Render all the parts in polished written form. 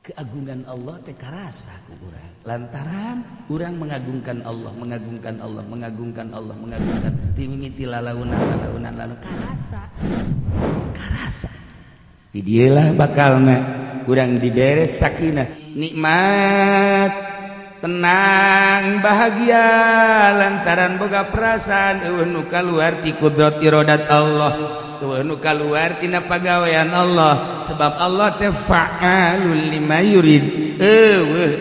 keagungan Allah teh karasa ku urang. Lantaran urang mengagungkan Allah, mengagungkan Allah, mengagungkan Allah, mengagungkan timimiti lalaunan lalu karasa. Karasa. Di dieulah bakalna urang diberes sakinah, nikmat, tenang, bahagia lantaran boga perasaan eueuh nu kaluar ti kudrat iradat Allah. Nu kaluar tina pagawean Allah sebab Allah teh fa'alul lima yurid.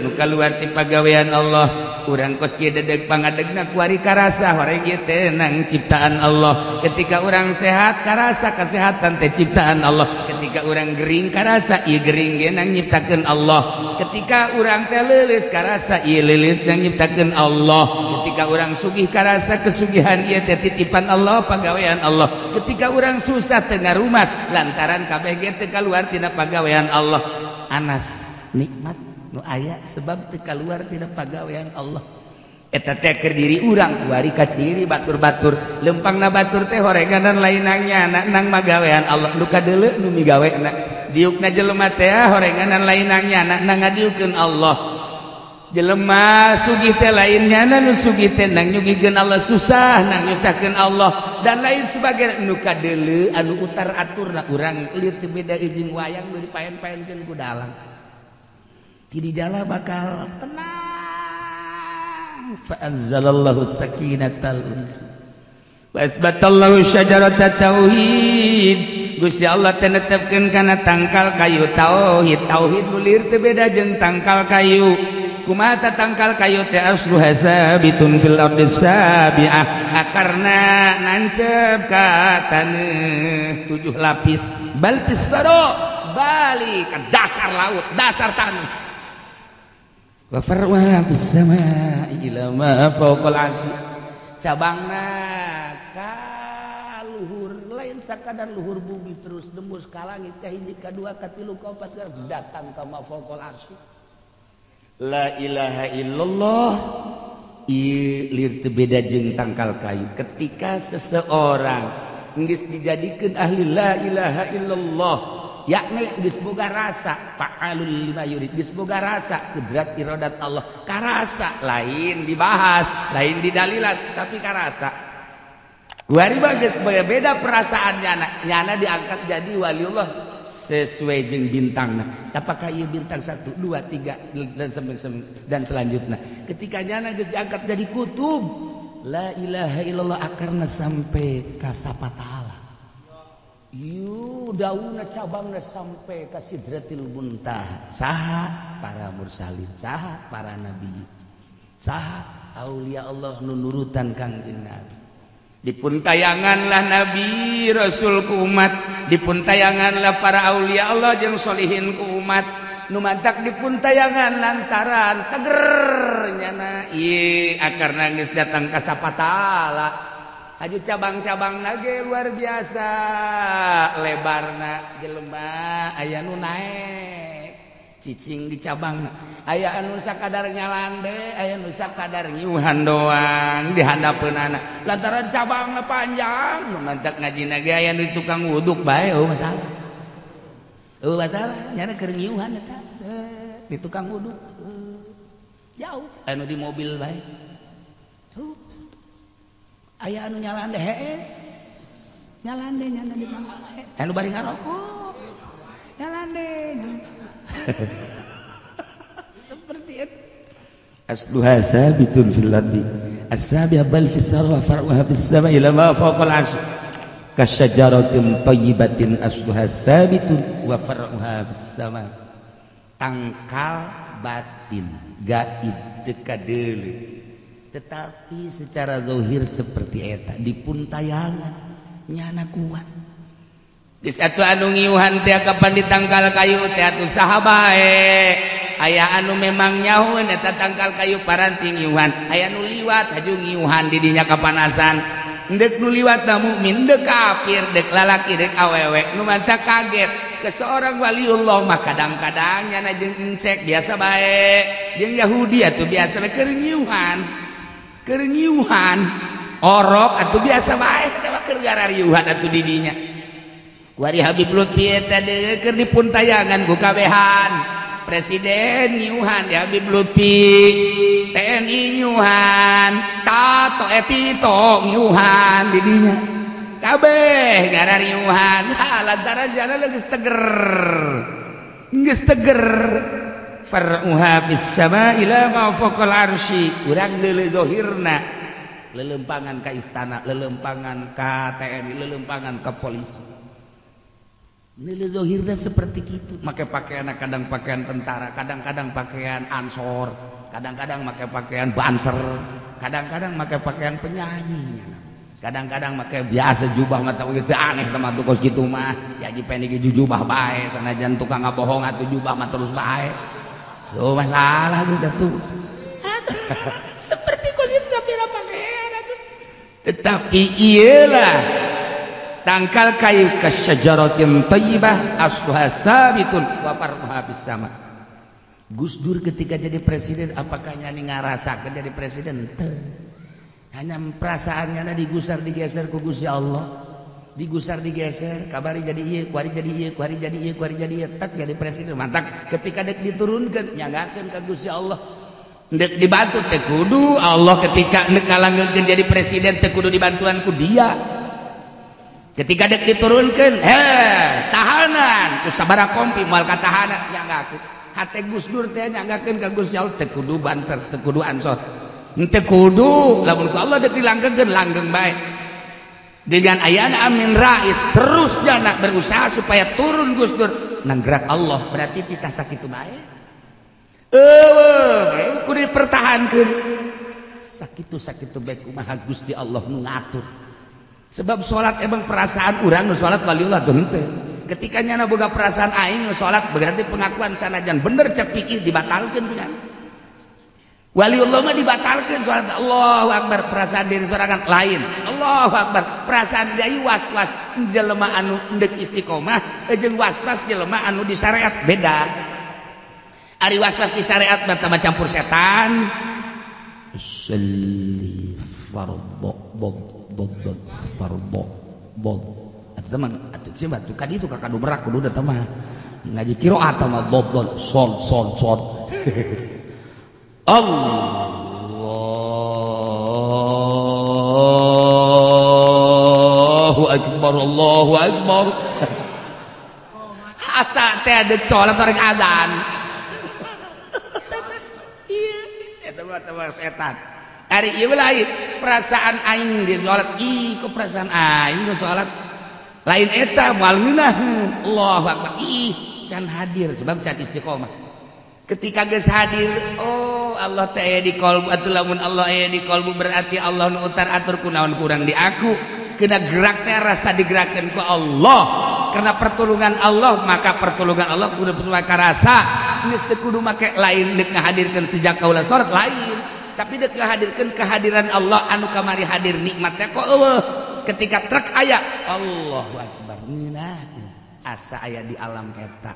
Nu kaluar ti pagawean Allah urang kos kieu dedeg pangadegna ku ari karasa horeng ieu teh nang ciptaan Allah. Ketika urang sehat karasa kesehatan teh ciptaan Allah. Ketika urang gering karasa ieu gering ge nang nyiptakeun Allah. Ketika urang teh leuleus karasa ieu leuleus nang nyiptakeun Allah. Ketika urang sugih karasa kesugihan ieu teh titipan Allah pagawean Allah. Ketika urang susah tengah rumah lantaran kabeh ge teu kaluar tina pagawean Allah. Anas nikmat nu aya sebab teu kaluar tina pagawean Allah. Eta teh keur diri urang kuari ka ciri batur-batur lempangna batur teh horenganan lainang nyana nang magawean Allah. Nu kadeuleu nu migawena diukna jelema teh horenganan lainang nyana nang ngadiukeun Allah. Jelema sugih teh lain nyana nu sugih teh nang nyugikeun Allah, susah nang nyusahkeun Allah dan lain sebagainya. Nu kadeuleu anu utar aturna urang lir teu beda jeung wayang nu dipaen-paenkeun ku dalang. Ti di dalam bakal tenang. Fa anzalallahu sakinatal uns wa asbatallahu syajaratat tauhid. Gusti Allah teh netepkeun kana tangkal kayu tauhid. Tauhid nu lir teu beda jeung tangkal kayu. Kumaha tangkal kayu teh asluha sabitun fil ardi sabi'ah, akarna nancep ka taneuh 7 lapis. Bal pisaro balik ka dasar laut, dasar tanah. Wa farwa fis samaa'i ila ma fawqal 'arsy. Cabangna ka luhur lain sakadar luhur bumi terus dembus ka langit ka hiji ka dua ka tilu ka opat ka datang ka ma fawqal 'arsy. La ilaha illallah ieu lir teu beda jeung tangkal kayu. Ketika seseorang geus dijadikeun ahli la ilaha illallah yakni geus boga rasa fa'alul lima yurid, geus boga rasa kudrat iradat Allah. Karasa lain dibahas, lain didalilan, tapi karasa kuari mah geus beda perasaan nyana diangkat jadi waliullah sesuai jeung bintangna. Apakah ieu bintang 1, 2, 3 dan selanjutnya. Ketika nyana geus diangkat jadi kutub, la ilaha illallah akarna sampai ka sapataala. Yu dauna cabangna sampai ka sidratil muntaha. Saha para mursalin, saha para nabi, saha aulia Allah nu nurutan kangjeng Nabi. Dipun tayanganlah Nabi Rasul ku umat, dipun tayanganlah para aulia Allah jeung solihin ku umat. Nu mantak dipun tayangan lantaran teger nyana ieu akarna geus datang ka sapataala. Aju cabang-cabang nage luar biasa lebarna jelema aya nu naek cicing di cabangna, aya anu sakadar nyalande, aya nu sakadar ngiuhan doang di handapeunana lantaran cabangna panjang. Nu mantak ngajina ge aya nu tukang wuduk bae masalah. Masalah nyana keur ngiuhan eta di tukang wuduk jauh anu di mobil bae. Aya anu nyalande hees, nyalande nyana di mangga, anu bari ngarokok, nyalande. Seperti itu. Asluha sabitun fil ardi, as-sabi'a bal fis sarwa far'uha fis sama'i ila ma fawqal 'arsy. Kasyajaratin thayyibatin asluha sabitun wa far'uha fis sama'. Tangkal batin, gaib teu kadeuleu. Tetapi secara zahir seperti eta dipun tayangan nyana kuat. Geus atuh anu ngiuhan teh kapan ditangkal kayu teh atuh saha bae. Aya anu memang nyahoeun eta tangkal kayu paranti ngiuhan, aya nu liwat haju ngiuhan di dinya kapanasan. Deuk nu liwat na mukmin, deuk kafir, deuk lalaki, deuk awewe. Nu mantap kaget ke seorang waliullah mah kadang-kadang nyana jeung encek biasa bae. Jeung Yahudi atuh biasa bae keur ngiuhan. Kerengiuhan orok atau biasa baik kita keur garariuhan atuh didinya. Kuari Habib Lutfi eta keur dipun tayangan ku kabehan presiden nyuhan ya Habib Lutfi, TNI nyuhan, tato etito nyuhan didinya kabeh ngaran nyuhan lantaran jana geus teger far'uha bis sama ila ma faqal arsy urang deuleu zahirna lelempangan ka istana, lelempangan ka TNI, lelempangan ka polisi. Nilai zahirnya seperti itu. Pakai pakaian kadang pakaian tentara, kadang-kadang pakaian ansor, kadang-kadang pakai pakaian banser, kadang-kadang pakai pakaian penyanyi, kadang-kadang pakai biasa jubah mata geus aneh teman tuh kos kitu mah. Ya jipen ge jubah bae, sanajan tukang ngabohong atuh jubah mah terus bae. Tuh masalah geus atuh. Seperti kos kitu sapira pakaian atuh. Tetapi iyalah tangkal kayu kasyajaratin thayyibah asluha sabitun wa far'uha bis sama. Gus Dur ketika jadi presiden apakah nyani ngarasakeun jadi presiden? Teu. Hanya perasaannya digusar digeser ku Gusti Allah. Digusar digeser, kabari jadi ieu, kuari jadi ieu, kuari jadi ieu, kuari jadi ieu, tak jadi presiden. Mantap ketika dek diturunkeun nyanggakeun ka Gusti Allah. Dek dibantu teh kudu Allah, ketika dek ngalanggeukeun jadi presiden teh kudu dibantuan ku dia. Ketika dek diturunkan tahanan ku sabaraha kompi moal ka tahanan nyanggakeun hate Gus Dur teh nyanggakeun ka Gusti Allah teu kudu banser teu kudu ansor teu kudu lamun ku Allah dek dilanggengkeun langgeng bae dengan ayana amin rais terus jana berusaha supaya turun Gus Dur nang gerak Allah berarti titah sakitu bae kudu dipertahankeun sakitu bae kumaha Gusti Allah nu ngatur. Sebab sholat emang perasaan orang nu sholat waliullah tuh henteu. Ketika nyana boga perasaan aing nu sholat berarti pengakuan sanajan bener cek pikir dibatalkeun punya. Waliullah mah dibatalkeun sholat. Allahu akbar perasaan diri sorangan lain. Allahu akbar perasaan deui was-was jelema anu endek istiqomah jeung was-was jelema anu di syariat beda. Ari was-was di syariat mah campur setan. Sholli fardhu farbo bod atuh teman atuh sia batu kadi itu kakadu merak kudu da mah ngaji qiraat mah bod son Allahu akbar asa teh adek salat rek adzan iya eta mah setan. Hari ieu lain perasaan aing di salat ku perasaan aing di salat lain eta moal ngeunaheun Allahu akbar can hadir sebab can istiqomah ketika geus hadir oh Allah teh aya di qalbu atuh lamun Allah aya di qalbu berarti Allah nu utar atur kunaon kurang di aku kena gerak teh rasa digerakkeun ku Allah karena pertolongan Allah maka pertolongan Allah kudu karasa geus teu kudu make lain deuk ngahadirkeun sejak kaula salat lain tapi dek ngahadirkeun kehadiran Allah anu kamari hadir nikmatnya kok eueuh ketika trek aya Allahu akbar ngeunah asa aya di alam eta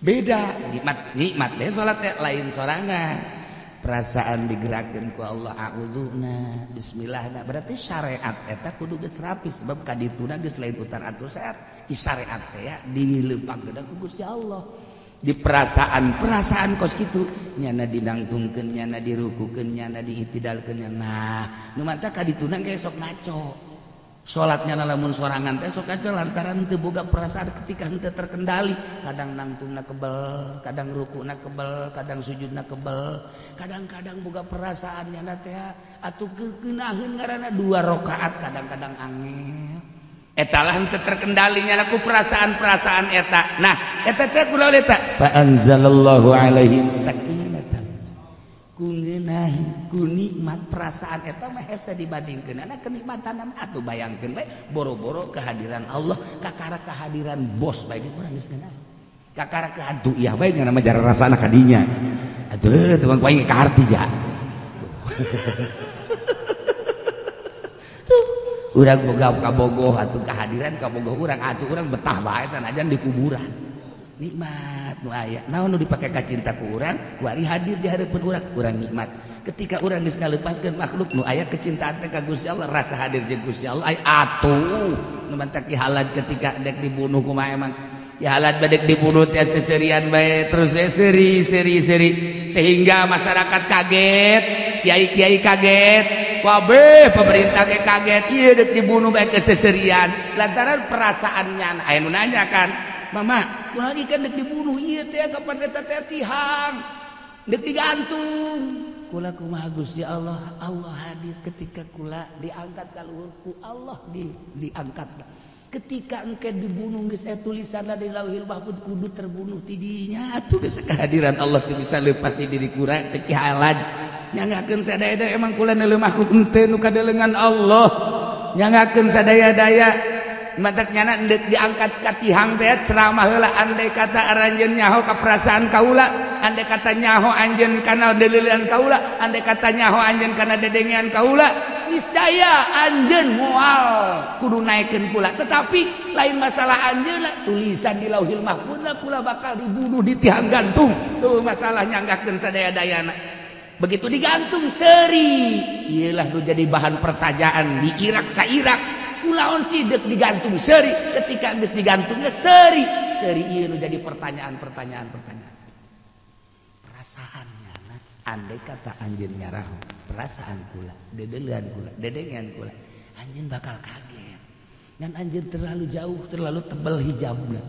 beda nikmat deh salat teh lain sorangan perasaan digerakkeun ku Allah a'udzuna bismillah berarti syariat eta kudu geus rapi sebab kadituna geus lain utar atur syariat syariat teh ya dileumpangkeun ku Gusti Allah di perasaan kos kitu nyana dinangtungkeun nyana dirukukeun nyana diitidalkeun nah nu mantap kadituna ge sok ngaco salatnya lamun sorangan teh sok ngaco lantaran teu boga perasaan ketika henteu terkendali kadang nangtungna kebel kadang rukuna kebel kadang sujudna kebel kadang-kadang boga perasaan nyana teh atuh geunaheun ngaranna 2 rakaat kadang-kadang angel eta lah henteu terkendali nyana ku perasaan-perasaan eta. Nah, eta teh kunaon eta? Fa anzalallahu alaihim sakinatan. Ku ngeunahi ku nikmat perasaan eta mah hese dibandingkeunana kenikmatanan atuh bayangkeun bae boro-boro kehadiran Allah kakara kehadiran bos bae urang geus ngeunahi. Kakara kehadu ieu bae nyana mah jara rasana kadinya. Atuh teu mah aing kaharti ja. Urang boga kabogoh atuh kehadiran kabogoh urang atuh urang betah bae sanajan di kuburan nikmat nu aya naon nu dipake ka cinta ku urang kuari hadir di hareupeun urang nikmat ketika urang geus ngaleupaskeun makhluk nu aya kecintaan teh ka Gusti Allah rasa hadir jeung Gusti Allah aya atuh nu mantaki halad ketika dek dibunuh kumaha emang ya alat badek dibunuh ya seserian bae terus seri sehingga masyarakat kaget, kiai kaget, kabeh pemerintah kaget, ieu dek dibunuh bae keseserian lantaran perasaannya. Aya nu nanya kan, mama kunaon ikan dek dibunuh ieu teh kapan eta teh tihang dek digantung. Kula kumaha Gusti Allah, Allah hadir ketika kula diangkat ka luhur ku Allah diangkat. Ketika engke dibunuh geus aya tulisanna di Lauhil Mahfuz kudu terbunuh ti dinya atuh geus kehadiran Allah teu bisa leupas di diri kurang cek halaj nyangakeun sadaya-daya emang kula neuleuh makhluk henteu nu kadelengan Allah nyangakeun sadaya-daya matak nyana endek diangkat ka tihang teh ceramah heula andai kata aranjeun nyaho ka perasaan kaula andai kata nyaho anjeun kana deleulean kaula andai kata nyaho anjeun kana dedengean kaula niscaya anjeun moal kudu naikeun kula tetapi lain masalah anjeun tulisan di Lauhil Mahfuz kula bakal dibunuh di tiang gantung tuh masalah nyanggakeun sadaya-dayana begitu digantung seri iyalah nu jadi bahan pertanyaan di Irak Irak kunaon sih dek digantung seri ketika geus digantungnya seri ieu nu jadi pertanyaan perasaannya andai kata anjeun nyaraho perasaan kula dedeulean kula dedengan kula anjeun bakal kaget dan anjeun terlalu jauh terlalu tebal hijabna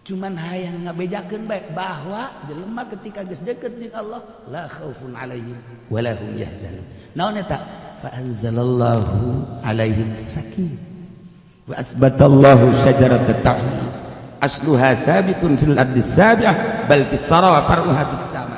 cuman hayang ngabejakeun bae bahwa jelema ketika geus deukeut jeung Allah la khaufun alaihim wa la hum yahzanun naon eta fa anzalallahu alaihim sakin wa asbatallahu syajarat at-tauhid asluha sabitun fil ardi sabi'ah bal fis sara wa far'uha bis sama.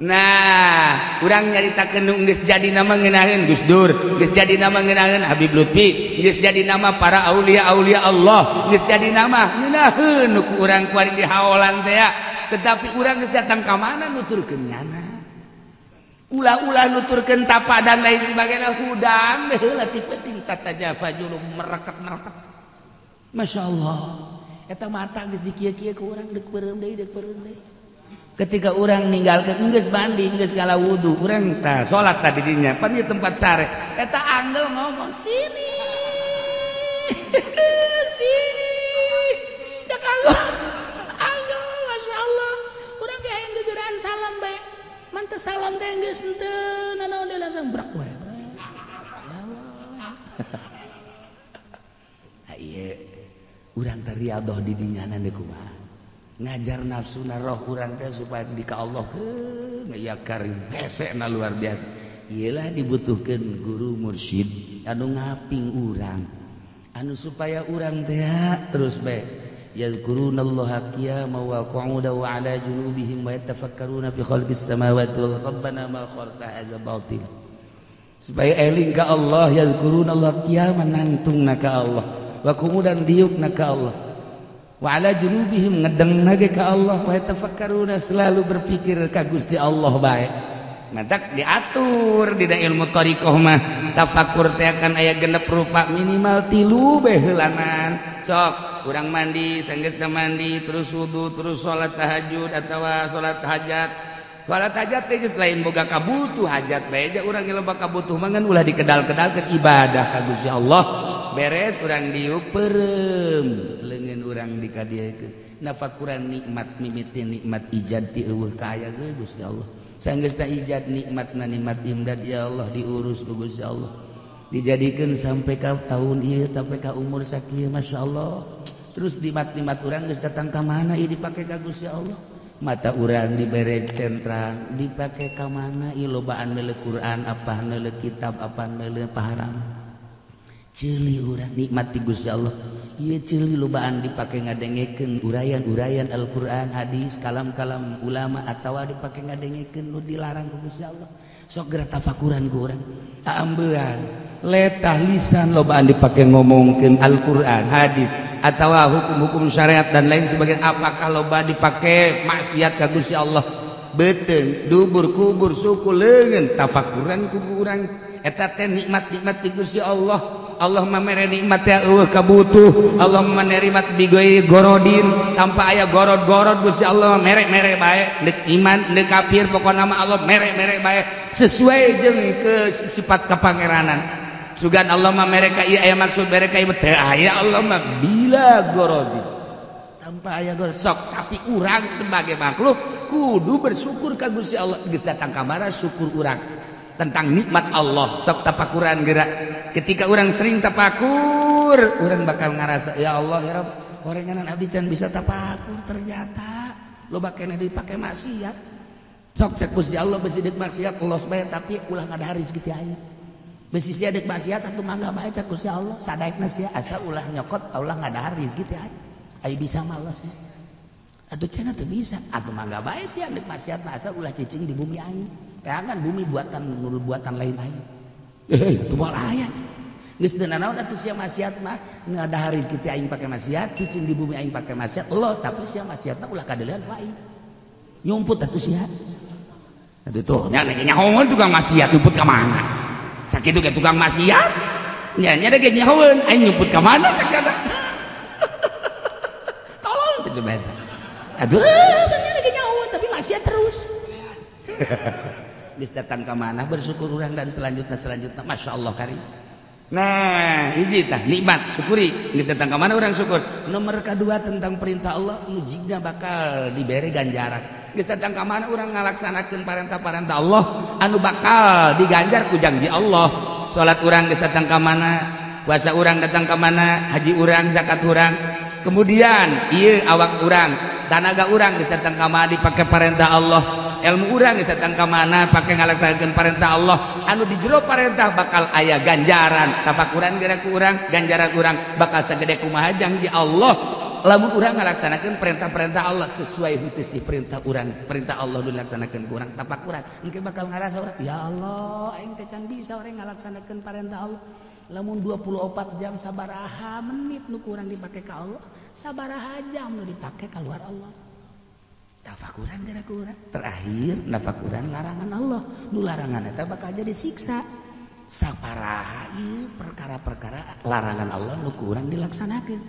Nah, urang nyaritakeun nu geus jadi nama ngeunaheun Gus Dur, geus jadi nama ngeunaheun Habib Lutfi, geus jadi nama para aulia Allah, geus jadi nama ngeunaheun nu ku urang kuari di haolan teh. Tetapi urang geus datang ka mana nuturkeun nyana. Ulah-ulah nuturkeun tapa dan lain sebagainya hudang heula ti penting tataja fajulum mereket. Masyaallah. Eta mata geus dikieu-kieu ku urang deuk beureum deui. Ketika orang ninggalkan geus mandi geus ngala wudu urang tah salat tadi dinya pan ieu tempat sare eta anggel ngomong sini cak anggel masyaallah urang ge hayang gegeuraan salam bae man teh salam teh geus henteu nanaon deui langsung brak wae ieu urang teh riyadhah di dinya na kumaha ngajar nafsuna roh urang teh supaya di ka Allah ya karim hesekna luar biasa iyalah dibutuhkeun guru mursyid anu ngaping urang anu supaya urang teh terus bae yadhkurunallaha qiyaman wa qu'udan wa 'ala junubihim wa yatafakkaruna fi khalqis samawati wal rabbana ma khalaqta hadza batil supaya eling ka Allah yadhkurunallaha qiyaman nangtungna ka Allah wa qu'udan diukna ka Allah wa ala junubihim ngedengna ge ka Allah wa tafakkaruna selalu berpikir ka Gusti Allah bae matak diatur dina ilmu thariqah mah tafakkur teh kan aya genep rupa minimal 3 bae heulanan sok urang mandi sanggeusna mandi terus wudu terus salat tahajud atawa salat hajat salat hajat teh geus lain boga kabutuh hajat bae ja urang loba kabutuh mah ngan ulah dikedal-kedalkeun ibadah ka Gusti Allah beres urang diuk peureum leungeun urang dikadiekeun nafakuran nikmat mimiti nikmat ijad ti eueuh ka aya ge Gusti Allah sanggeusna ijad nikmatna nikmat imdad ya Allah diurus ku Gusti Allah dijadikeun sampai ka tahun ieu sampai ka umur sakieu masyaallah terus nikmat-nikmat urang geus datang ka mana ieu dipake ka Gusti Allah mata urang dibere centrang dipake ka mana ieu lobaan meuleuh Quran apa meuleuh kitab apa meuleuh paharam cili urang nikmati Gusti Allah ieu cili lobaan dipake ngadengekeun urayan-urayan Al-Qur'an hadis kalam-kalam ulama atawa dipake ngadengekeun nu dilarang ku Gusti Allah sok geura tafakuran ku urang aambean letah lisan lobaan dipake ngomongkeun Al-Qur'an hadis atawa hukum-hukum syariat dan lain sebagainya apakah loba dipake maksiat ka Gusti Allah beteung dubur kubur suku leungeun tafakuran ku urang eta teh nikmat-nikmat ti Gusti Allah Allah mamere nikmat ya eueuh kabutuh Allah manerima bigoy gorodin tanpa aya gorod-gorod Gusti Allah mere-mere bae deuk iman deuk kafir pokona mah Allah mere-mere bae sesuai jeung ke sifat kapangeranan sugan Allah mamere ka ieu aya maksud mere ka ieu teh aya Allah mah bila gorodin tanpa aya sok, tapi urang sebagai makhluk kudu bersyukur ka Gusti Allah. Geus datang kamana syukur urang tentang nikmat Allah. Sok tapakuran geura. Ketika urang sering tapakur, urang bakal ngarasa ya Allah ya Rabb, orenganan abdi can bisa tapakur ternyata loba keneh dipake maksiat. Sok cek Gusti Allah besi deuk maksiat Allah bayar tapi ulah ngadahari kitu aya. Besi sia deuk maksiat atuh mangga bae cek Gusti Allah. Sadaekna sia asa ulah nyokot ulah ngadahari kitu aya. Ai bisa malas ya. Atuh cenah teu bisa. Atuh mangga bae sia deuk maksiat asa ulah cicing di bumi aing. Teangan bumi buatan lain aing. Atuh moal aya. Geus teu naon atuh sia maksiat mah ngadahari kitu aing pake maksiat, cicing di bumi aing pake maksiat. Allah tapi sia maksiatna ulah kadeulean ku aing. Nyumput atuh sia. Atuh tuh nya nyahoeun tukang maksiat nyumput ka mana? Sakitu ge tukang maksiat. Nya nya ge nyahoeun aing nyumput ka mana cek ada. Coba aduh bener lagi nyawa tapi maksiat terus. Bis datang ke mana bersyukur orang dan selanjutnya masya Allah karim. Nah hiji tah nikmat syukuri. Bis datang ke mana orang syukur. Nomor kedua tentang perintah Allah mujigna bakal diberi ganjaran. Bis datang ke mana orang ngalaksanakeun parentah-parentah Allah anu bakal diganjar ku janji Allah. Salat orang bis datang ke mana, puasa orang datang ke mana, haji orang, zakat orang. Kemudian iya awak urang tanaga urang geus datang ka mana dipake parentah Allah, ilmu urang geus datang ka mana pake ngalaksanakeun parentah Allah anu di jero parentah bakal aya ganjaran. Tafakuran geura ku urang ganjaran urang bakal sagede kumaha janji Allah lamun urang ngalaksanakeun perintah-perintah Allah sesuai henteu si perintah urang perintah Allah dilaksanakeun ku urang. Tafakuran engke bakal ngarasa urang ya Allah aing teh can bisa urang ngalaksanakeun perintah Allah. Lamun 24 jam sabaraha menit nu kurang dipake ka Allah, sabaraha jam nu dipake keluar Allah. Tafakuran geura kurang. Terakhir nafakuran larangan Allah. Nu larangan eta bakal jadi siksa. Sabaraha ieu perkara-perkara larangan Allah nu kurang dilaksanakeun.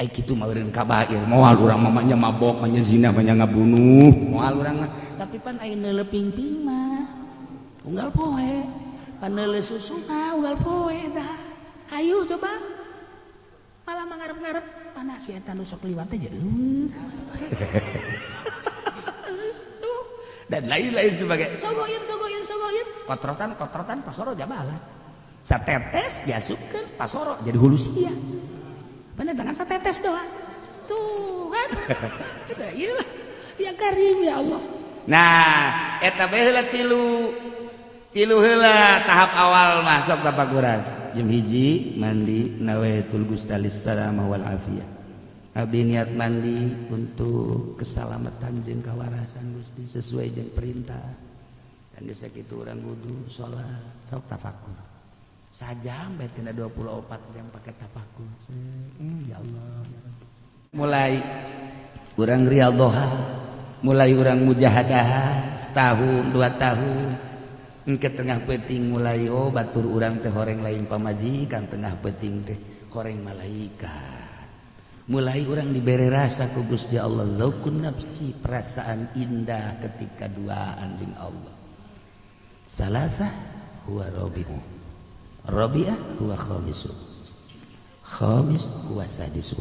Ai kitu mah eureun kabair, moal urang mamanya mabok, manya zina, manya ngabunuh, moal urang mah. Tapi pan aya neuleuping-ping mah. Unggal poe. Paneule susu mah unggal poe dah. Hayu coba. Malah mangarep-ngarep mana si eta nu sok liwat teh jeung. Dan lain-lain sebagai sogoir. Kotrotan pasoro jabala. Satetes diasupkeun pasoro jadi hulu sia. Bener dengan satetes doang. Tuh kan. Ieu ya karim ya Allah. Nah, eta bae heula tilu heula tahap awal masuk tapakuran. Jeung hiji mandi nawaitul gustalis salamah wal afiyah. Abdi niat mandi untuk keselamatan jeung kawarasan Gusti sesuai jeung perintah. Dan geus sakitu urang wudu salat sok tafakur. Sajam bae tina 24 jam pake tafakur. Ya Allah. Mulai urang riyadhah, mulai urang mujahadah setahun 2 tahun. Engke tengah peuting mulai batur urang teh horeng lain pamajikan tengah peuting teh horeng malaikat. Mulai urang diberi rasa ku Gusti Allah zaukun nafsi perasaan indah ketika duaan jeung Allah. Salasah huwa rabi'u. Rabi'ah huwa khamisu. Khamis huwa sadisu.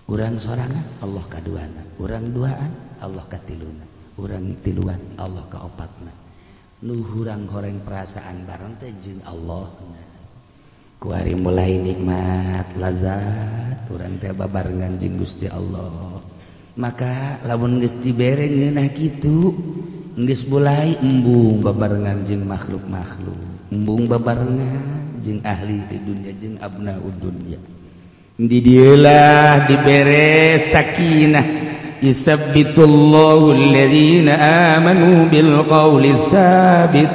Urang sorangan Allah kaduana, urang duaan Allah katiluna, urang tiluan Allah kaopatna. Nu hurang horeng perasaan bareng teh jeung Allah. Kuari mulai nikmat lazat urang teh babarengan jeung Gusti Allah. Maka lamun geus dibere ngeunah kitu geus mulai embung babarengan jeung makhluk-makhluk, embung babarengan jeung ahli di dunia jeung abnaud dunya. Di dieu lah dibere sakinah. Yusabbitullahu alladhina amanu bil qawli tsabit.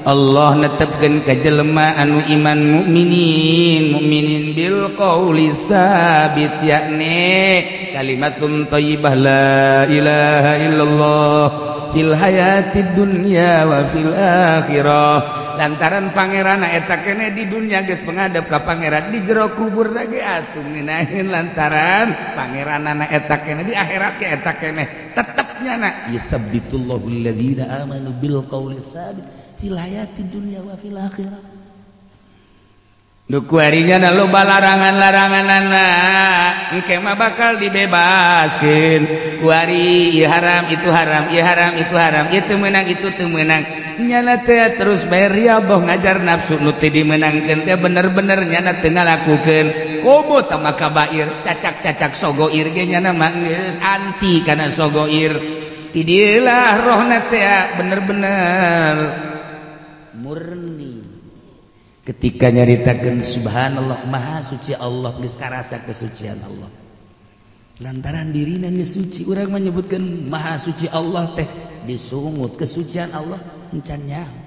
Allah netepkeun ka jelema anu iman mukminin bil qawli tsabit yakni kalimatun thayyibah la ilaha illallah fil hayatid dunya wa fil akhirah. Lantaran pangeran eta kene di dunia geus pengadep ka pangeran di jero kubur lagi atuh ngeunaheun lantaran pangeranana eta kene di akhirat ge eta kene tetepnya na yusabbitullahu alladhina amanu bil qawli tsabit fil hayatid dunya wa fil akhirah. Dukuarinya na loba larangan-larangan anak engke mah bakal dibebaskeun kuari ieu haram itu haram ieu haram itu haram ieu teu meunang itu teu meunang nyana teh terus bae riyadhah ngajar nafsu nu teu dimeunangkeun teh bener-bener nyana teu ngalakukeun komo tama kabair cacak-cacak sogoir ge nyana mah geus anti kana sogoir ti dieu lah rohna teh bener-bener murni ketika nyaritakeun subhanallah maha suci Allah geus karasa kesucian Allah lantaran dirina geus suci urang menyebutkeun maha suci Allah teh disungut kesucian Allah encan nyaho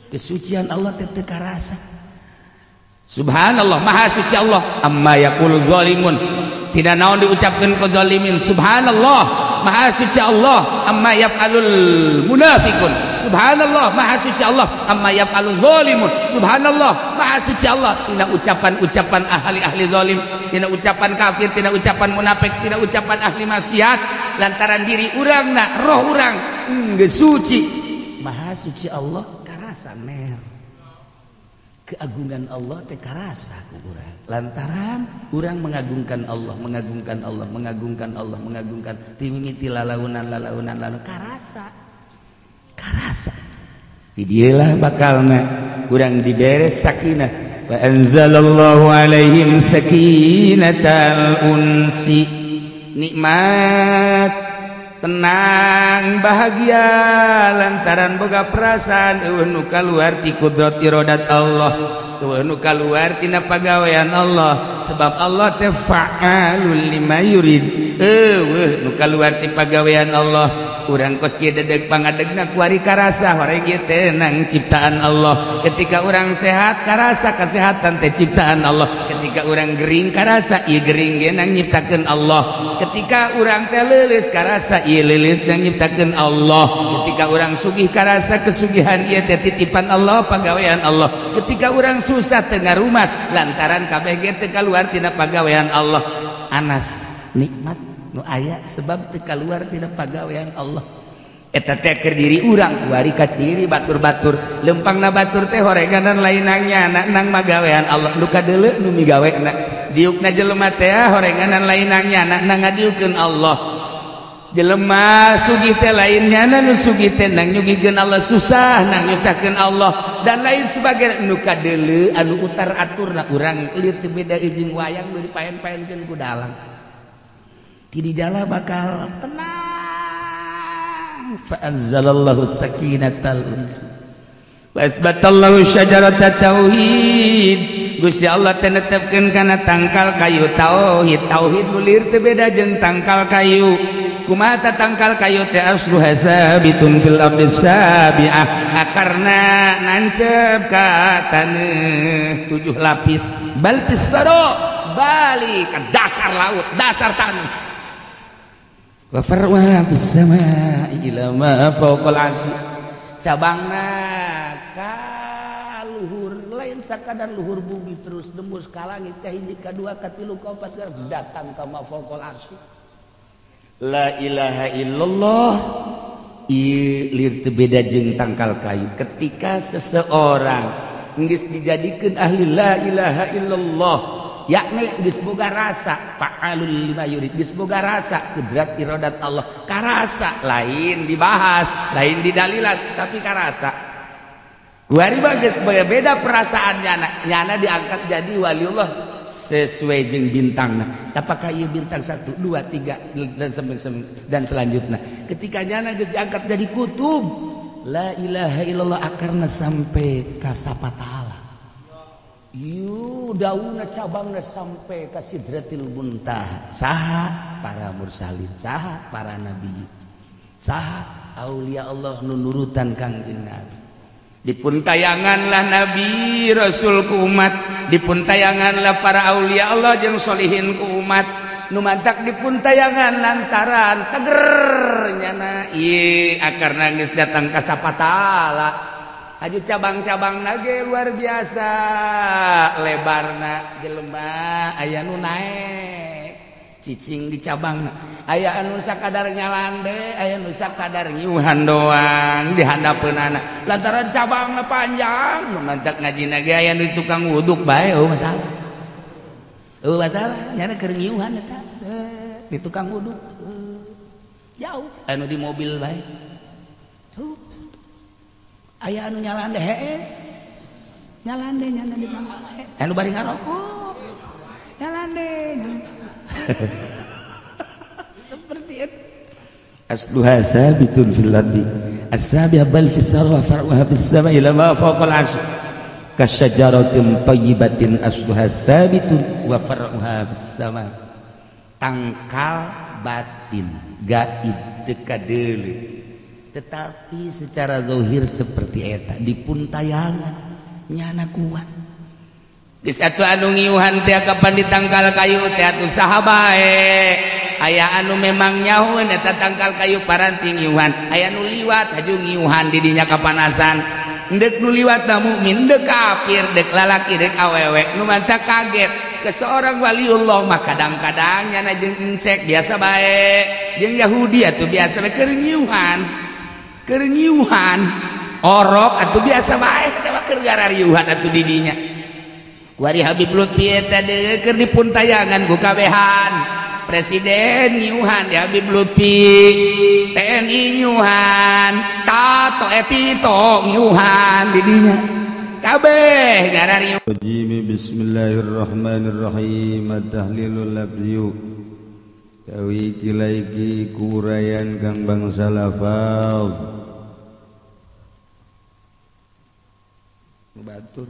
kesucian Allah teh teu karasa subhanallah maha suci Allah amma yaqulu zalimun tidak naon diucapkeun ku zalimin subhanallah maha suci Allah amma yaf'alul munafiqun subhanallah maha suci Allah amma yaf'alul zalimun subhanallah maha suci Allah tina ucapan-ucapan ahli zalim tina ucapan kafir tina ucapan munafik tina ucapan ahli maksiat lantaran diri urangna roh urang geus suci maha suci Allah karasa mer keagungan Allah teh karasa ku urang lantaran urang mengagungkan Allah mengagungkan Allah mengagungkan Allah mengagungkan timimiti lalaunan karasa di dieulah bakalna urang dibere sakinah fa anzalallahu alaihim sakinatal unsi nikmat tenang bahagia lantaran boga perasaan eueuh nu kaluar ti kudrat iradat Allah eueuh nu kaluar tina pagawean Allah sebab Allah teh fa'alul lima yurid eueuh nu kaluar ti pagawean Allah urang kos kieu dedeg pangadegna kuari karasa horeng ieu tenang ciptaan Allah ketika urang sehat karasa kesehatan teh ciptaan Allah ketika urang gering karasa ieu gering ge nang nyiptakeun Allah ketika urang teh leuleus karasa ieu leuleus nang nyiptakeun Allah ketika urang sugih karasa kesugihan ieu teh titipan Allah pagawean Allah ketika urang susah teu ngarumat lantaran kabeh ge teu kaluar tina pagawean Allah anas nikmat nu aya sebab teu kaluar tina pagawean Allah eta teh keur diri urang kuari kaciri batur-batur lempangna batur teh horenganan lainang nyana nang magawean Allah nu kadeuleu nu migawena diukna jelema teh horenganan lainang nyana nang ngadiukeun Allah jelema sugih teh lain nyana nu sugih teh nang nyugikeun Allah susah nang nyusahkeun Allah dan lain sebagainya nu kadeuleu anu utar aturna urang lir teu beda jeung wayang nu dipaen-paenkeun ku dalang di dalam bakal tenang fa anzalallahu sakinatal uns wa asbatallahu syajaratat tauhid Gusti Allah teh netepkeun kana tangkal kayu tauhid mulir teu beda jeung tangkal kayu kumaha tangkal kayu teh aslu hasabitun fil ardi sabiah akarna nancep ka taneuh 7 lapis bal pisaro balik ka dasar laut dasar tanah wa farwa bis samaa'i ila ma fawqal arsy cabangna ka luhur lain sakadar luhur bumi terus dembus ka langit ka hiji ka dua ka tilu ka opat ka datang ka ma fawqal arsy la ilaha illallah ieu lir teu beda jeung tangkal kayu ketika seseorang geus dijadikeun ahli la ilaha illallah yakni geus boga rasa fa'alul lima yurid geus boga rasa kudrat iradat Allah karasa lain dibahas lain didalilan tapi karasa kuari mah geus beda perasaan nyana diangkat jadi waliullah sesuai jeung bintangna apakah ieu bintang 1 2 3 dan selanjutnya ketika nyana geus diangkat jadi kutub la ilaha illallah akarna sampai ka sapataala yu dauna cabangna sampai ka sidratil muntaha saha para mursalin saha para nabi saha aulia Allah nu nurutan kangjeng Nabi dipun tayanganlah nabi rasul ku umat dipun tayanganlah para aulia Allah jeung solihin ku umat nu mantak dipun tayangan lantaran teger nyana ieu akarna geus datang ka sapataala aju cabang-cabang nage luar biasa lebarna jelema aya nu naek cicing di cabang aya anu sakadar nyalande aya nu sakadar ngiuhan doang di handapeun anak lantaran cabangna panjang nu mantak ngajina ge aya nu tukang wuduk bae masalah nyana keur ngiuhan eta di tukang wuduk jauh anu di mobil bae aya anu nyalande hees nyalande nyana di pangkal anu bari ngarokok nyalande seperti itu asluha sabitun fil ardi as-sabiha bal fis sarwa far'uha bis sama'i lama fawqa al-'arsy kasyajaratin thayyibatin asluha sabitun wa far'uha bis sama' tangkal batin gaib teu kadeuleuh tetapi secara zahir seperti eta dipun tayangan nyana kuat geus atuh anu ngiuhan teh kapan ditangkal kayu teh atuh saha bae aya anu memang nyahoeun eta tangkal kayu paranti ngiuhan aya nu liwat haju ngiuhan di dinya kapanasan deuk nu liwat na mukmin deuk kafir deuk lalaki deuk awewe nu mantap kaget ke seorang waliullah mah kadang-kadang nyana jeung encek biasa bae jeung Yahudi atuh biasa bae keur ngiuhan orok atuh biasa bae eta keur garariuhan atuh di dinya Wari Habib Lutfi eta deui keur dipun tayangan ku kabehan presiden nyuhan di Habib Lutfi TNI nyuhan tato etito nyuhan di dinya kabeh garariuhan bismillahirrahmanirrahim tahlilul labdiyu kawi kilaiki kurayan kang bangsa lafaz batur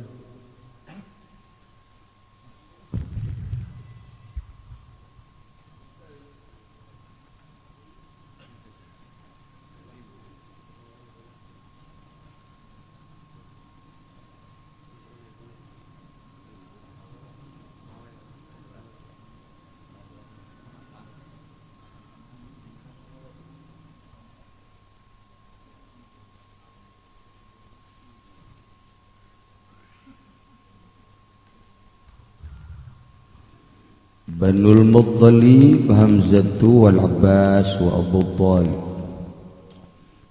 Banul Muttalib Hamzatu wal Abbas wa Abu Talib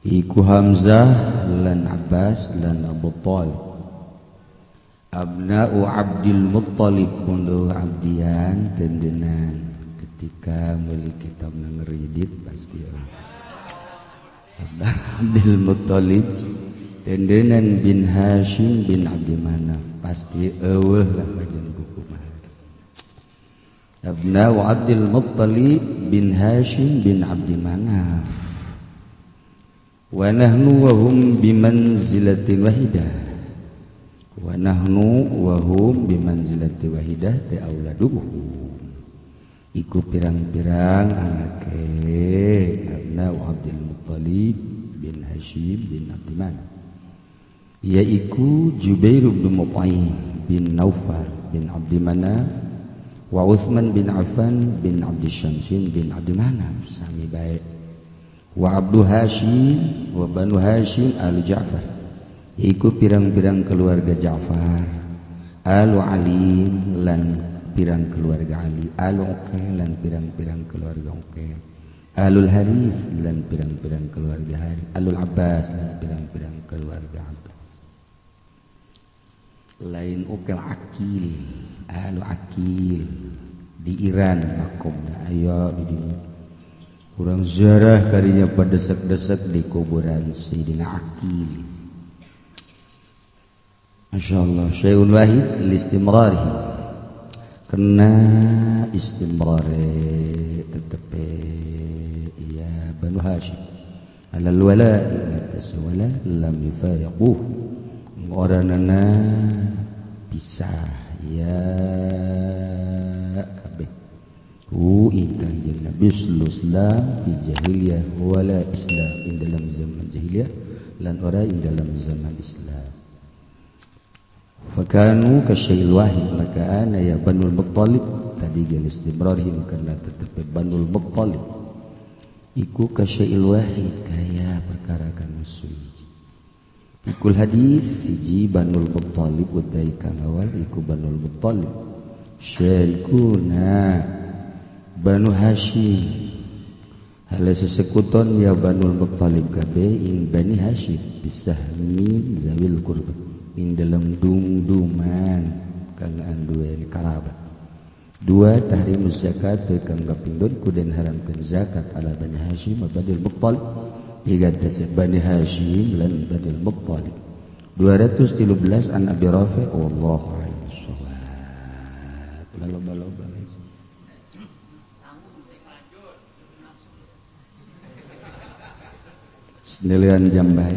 iku Hamzah lan Abbas lan Abu Talib abna'u Abdul Muttalib munduh abdian tendenan ketika meuli kitab ngeridit pasti Abdul Muttalib tendenan bin Hashim bin Abdi Manaf pasti eueuh lah kajian buku mah abna'u Abdul Muttalib bin Hashim bin Abdi Manaf wa nahnu wa hum bimanzilatin wahidah wa nahnu wa hum bimanzilati wahidah ta auladuhum iku pirang-pirang anake abna'u Abdul Muttalib bin Hashim bin Abdi Manaf yaiku Jubair bin Mut'im bin Naufal bin Abdi Manaf wa Uthman bin Affan bin Abdi Syamsin bin Abdi Manaf sami baik wa Abdu Hashim wa Banu Hashim al Ja'far iku pirang-pirang keluarga Ja'far alu Ali lan pirang keluarga Ali alu Uqay lan pirang-pirang keluarga Uqay alul Harith lan pirang-pirang keluarga Harith alul Abbas lan pirang-pirang keluarga Abbas lain Uqay Akil Alu Akil di Iran makomna ayo di dunia kurang ziarah karinya padesek-desek di kuburan Sayyidina Akil masyaallah syai'un wahid listimrarihi kena istimrari tetepe ya Banu Hashim alal wala'i yatasawala lam yufariquh ngoranana pisah ya kabeh hu ingkang jeung Nabi Islam fi jahiliyah wala Islam ing dalam zaman jahiliyah lan ora ing dalam zaman Islam fakanu kasyai'il wahid maka ana ya Banul Muttalib tadi geus istibrarhim karena tetep Banul Muttalib iku kasyai'il wahid kaya perkara kang suci ikul hadis siji Banul Muttalib utai kang awal iku Banul Muttalib syarikuna Banu Hashim hala sesekuton ya Banul Muttalib kabeh in Bani Hashim bisahmin zawil qurba in dalam dumduman kang anduwe karabat. Dua tahrimus zakat kang kapindhon kudu haramkeun zakat ala Bani Hashim wa Banil Muttalib igatas Bani Hashim lan Banil Muttalib. 213 an Abi Rafi wallahu a'lam bissawab. Loba-loba Senelian jam bae.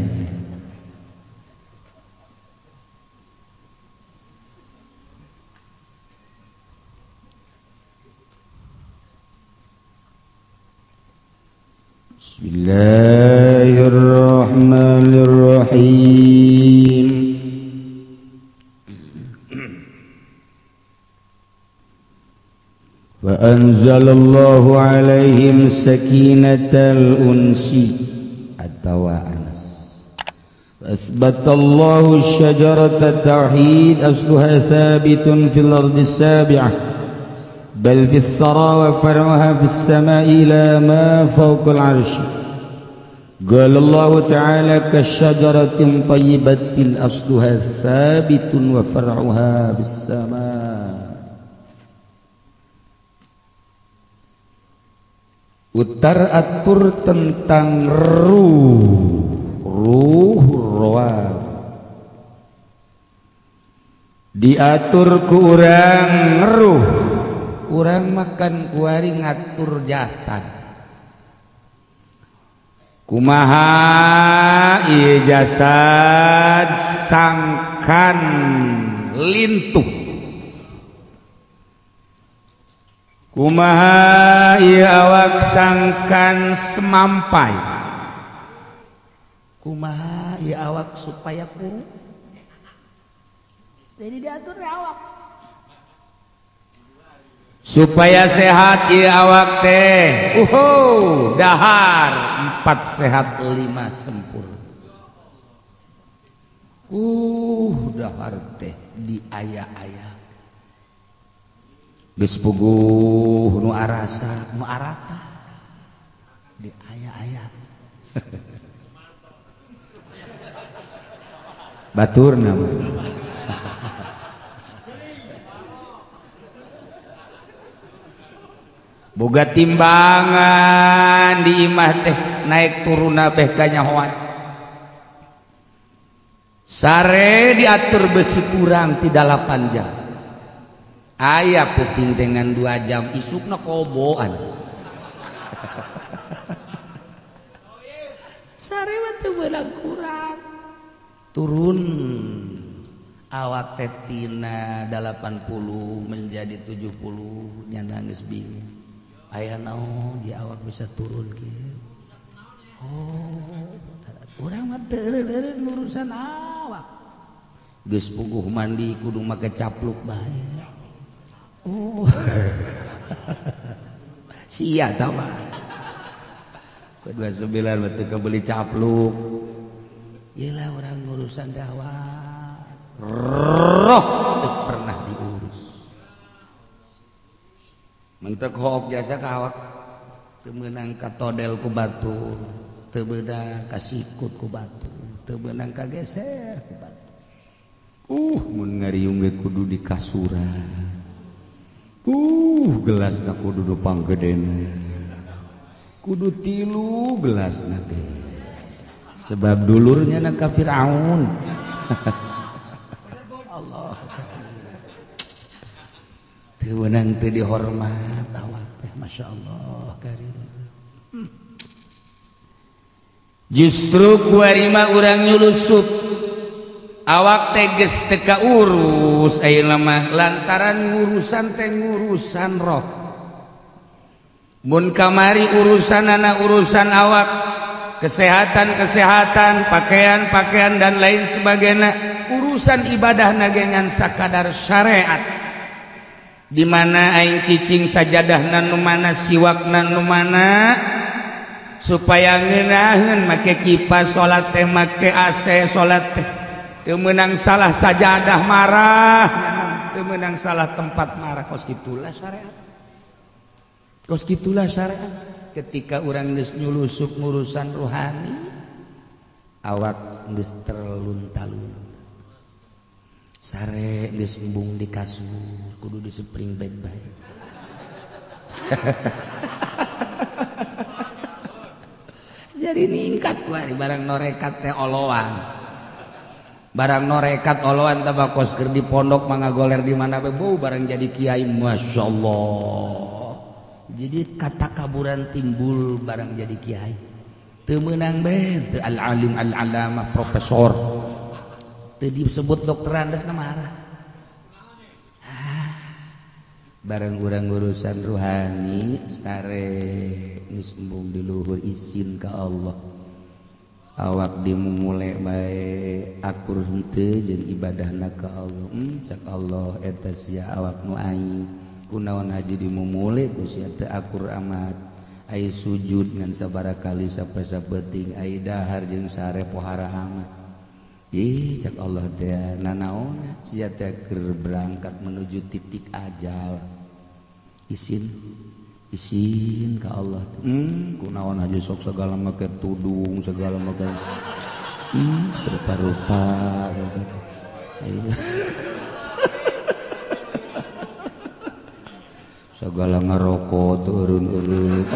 Bismillahirrahmanirrahim. Wa anzalallahu alaihim sakinatal unsi Anas. Asbatallahu syajarata tauhid asluha thabitun fil ardi sabi'ah bal fis thara wa far'uha fis sama'i ila ma fawqa al-'arsh. Qala Allah ta'ala kasyajaratin thayyibatin asluha thabitun wa far'uha fis sama'. Utar atur tentang ruh roh diatur ku urang ruh, urang makan kuari ngatur jasad. Kumaha ieu jasad sangkan lintuh, kumaha ieu awak sangkan semampai, kumaha ieu awak supaya kurus. Jadi diatur awak supaya sehat ieu awak teh. Dahar 4 sehat 5 sempurna. Dahar teh diaya-aya. Geus puguh nu arasa nu arata di aya-aya baturna boga timbangan di imah teh naik turuna beh kanyahoan sare diatur besi kurang ti 8 jam. Ayah puting dengan 2 jam isukna koboan. Sarewat teu beunang kurang. Turun awak tetina 80 menjadi 70 nya nangis bingung. Aya naon di awak bisa turun kieu? Urang mah teu eureun urusan awak. Geus puguh mandi kudu make capluk bae. Sia tawa kedua 9 betul kebeli capluk. Iyalah orang urusan dakwah roh teu pernah diurus. Mentek hook jasa ka awak teu meunang ka todel ku batu, teu beunang ka sikut ku batu, teu beunang ka geser ku batu. Mun ngariung ge kudu di kasuran. Gelas na kudu dupang gedena kudu 3 gelas na ge sebab dulurnya na ka Firaun. Allah teu beunang teu dihormat awak teh masyaallah karim. Justru kuari mah urang nyulusup awak teges teka urus ayeuna mah lantaran ngurusan teh ngurusan roh. Mun kamari urusanana urusan awak, kesehatan pakaian dan lain sebagainya, urusan ibadah nagengan sakadar syariat di mana aing cicing sajadahna nu mana siwakna nu mana supaya ngeunaheun make kipas salat teh make AC salat teh teu meunang salah sajadah marah, teu meunang salah tempat marah, kos kitulah syariat. Kos gitulah syariat. Ketika orang geus nyulusuk ngurusan rohani, awak geus terlunta-lunta. Sare geus embung di kasur, kudu disepring baik-baik. Jadi ningkat kuari barang norekat teh oloan. Barang norekat oloan teh bakos keur di pondok mangga goler di mana bae bau barang jadi kiai masyaallah. Jadi kata kaburan timbul barang jadi kiai. Teu meunang bae teu al-alim al-alamah profesor. Teu disebut dokteran geus marah. Barang urang urusan rohani sare geus embung di luhur izin ka Allah. Awak dimulai bae akur henteu jeung ibadahna ka Allah. Cak Allah eta sia awak nu aing kunaon haji dimumule ku sia teu akur amat. Ai sujud ngan sabarakali sape-sapeting ai dahar jeung sare pohara amat. Ih cak Allah teh nanaon sia teh keur berangkat menuju titik ajal. Isin ka Allah. Kunaon aja sok segala make tudung segala make rupa-rupa segala ngerokok turun-urun.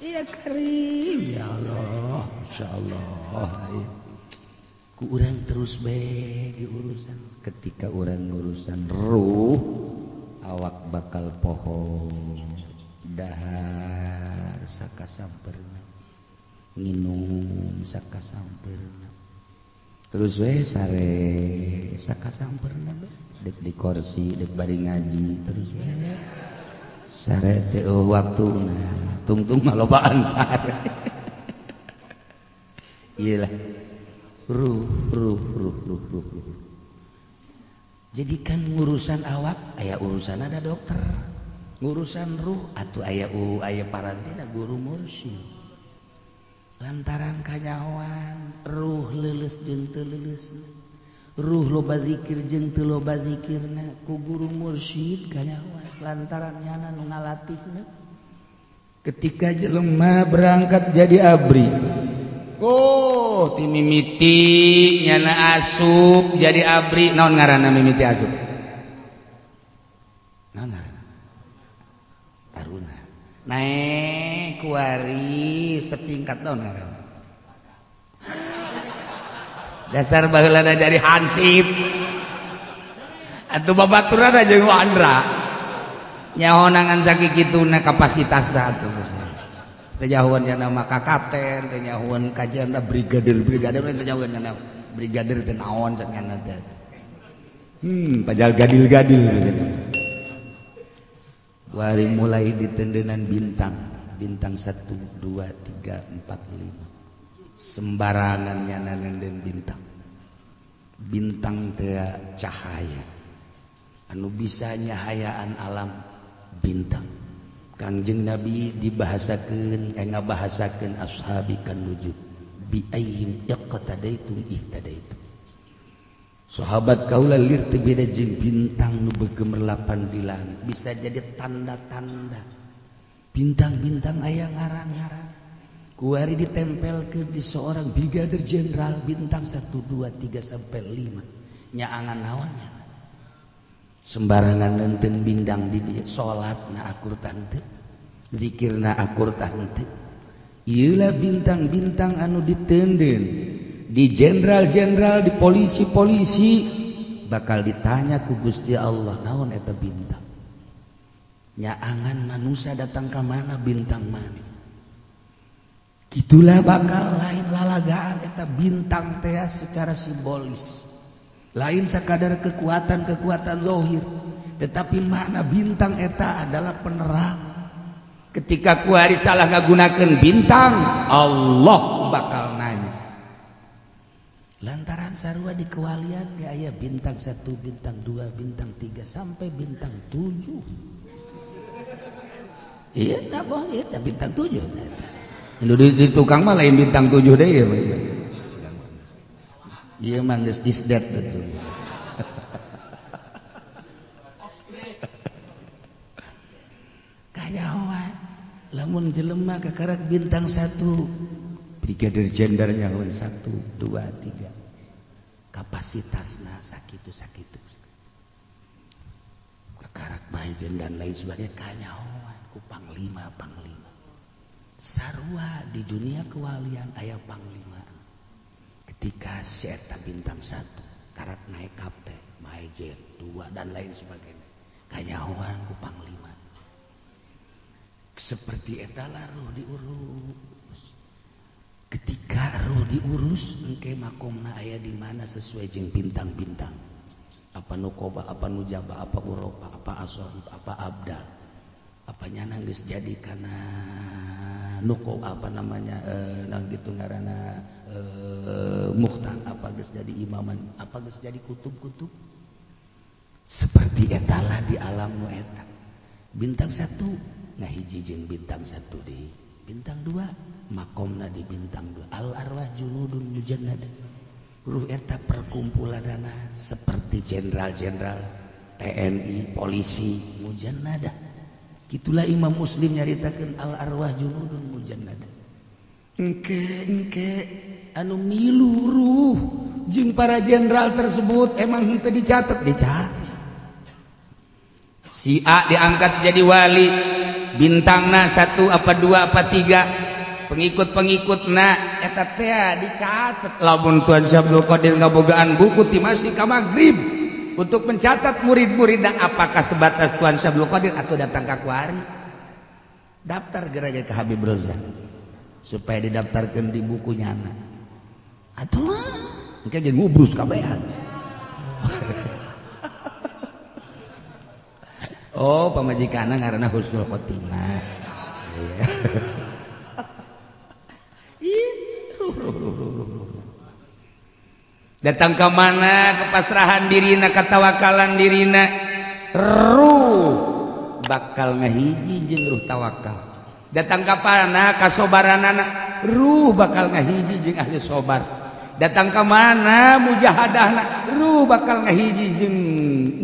Iya Karim ya Allah insyaallah. Ku urang terus bae di urusan. Ketika orang urusan ruh awak bakal pohon dahar sakasamperna nginum sakasamperna terus we sare sakasamperna dek di kursi dek bari ngaji terus we sare teh waktuna tungtung malobaan sare. Iyalah ruh. Jadi kan ngurusan awak aya urusan ada dokter, ngurusan ruh atuh aya parantina guru mursyid. Lantaran kanyawan ruh leuleus jeung teu leuleusna, ruh loba zikir jeung teu loba zikirna ku guru mursyid kanyawan lantaran nyana nu ngalatihna. Ketika jelema berangkat jadi abri, oh ti mimiti nyana asup jadi abri naon ngaranna mimiti asup? Naon ngaranna? Taruna. Naik kuari setingkat naon ngaranna? Dasar baheulana jadi hansip. Atuh babaturan jeung Wandra. Nyahoangan sakikituna kapasitasna atuh. Tenyahuan yang nama kakaten, tenyahuan kajian brigadir, tenyahuan yang nama brigadir tenawan cenah teh. Pajal gadil-gadil gitu. Wari mulai di tendenan bintang 1 2 3 4 5. Sembarangan nyana nenden bintang teh cahaya. Anu bisa nyahayaan alam bintang. Kangjeng Nabi dibahasakeun ngabahasakeun ashabi kan wujud bi ayyim iqtadaitum ihtadaitum. Sahabat kaula lir teu beda jeung bintang nu begemerlapan di langit, bisa jadi tanda-tanda. Bintang-bintang aya ngaran-ngaran. Kuari ditempelkeun di seorang brigadir jenderal bintang 1 2 3 sampai 5. Nyaangan naonnya. Sembarangan nenten bindang di dia salatna akur tante zikirna akur tante. Ieulah bintang-bintang anu ditenden di jenderal-jenderal di polisi-polisi bakal ditanya ku Gusti Allah naon eta bintang. Nyaangan manusia datang ke mana bintang mana. Gitulah bakal lain lalagaan eta bintang teh secara simbolis. Lain sekadar kekuatan zahir, tetapi makna bintang eta adalah penerang. Ketika kuari salah ngagunakeun bintang, Allah bakal nanya. Lantaran sarua di kewalian ge aya bintang 1, bintang 2, bintang 3 sampai bintang 7. Iya tak boh, iya bintang 7. Anu di tukang mah lain bintang 7 deui ya. Iya mah geus isdat betul. lamun jelema kakarak bintang 1 brigadir jenderal nyahoan 1 2 3 kapasitasna sakitu kakarak majen dan lain sebagainya kanyahoan ku panglima sarua di dunia kewalian aya panglima ketika si eta bintang 1 karak naik kapten majen 2 dan lain sebagainya kanyahoan ku panglima seperti eta lah ruh diurus ketika ruh diurus engke makomna aya di mana sesuai jeung bintang-bintang apa nukoba apa nujaba apa uropa apa asohib apa abdal apa nyana geus jadi kana nuko apa namanya nang gitu ngaranna mukhtar apa geus jadi imaman apa geus jadi kutub-kutub seperti eta lah di alam nu eta bintang 1 ngahiji jeung bintang 1 deui bintang 2 makomna di bintang 2 al arwah junudun mujannada ruh eta perkumpulanana seperti jenderal-jenderal TNI polisi mujannada gitulah Imam Muslim nyaritakeun al arwah junudun mujannada engke anu milu ruh jeung para jenderal tersebut emang teu dicatet si A diangkat jadi wali bintangna 1 apa 2 apa 3 pengikut-pengikutna eta teh dicatet lamun Tuan Syabdul Qadir ngabogaan buku ti masih ka magrib untuk mencatat murid-muridna apakah sebatas Tuan Syabdul Qadir atau datang ka kuari daftar geura ke Habib Rozak supaya didaftarkeun di bukunya na atuh engke ge ngubrus kabehan oh pamajikanna ngaranna Husnul Khotimah datang ke mana kepasrahan dirina ketawakalan dirina ruh bakal ngahiji jeung ruh tawakal datang ka mana kasobaranana ruh bakal ngahiji jeung ahli sobar datang ke mana mujahadahna ruh bakal ngahiji jeung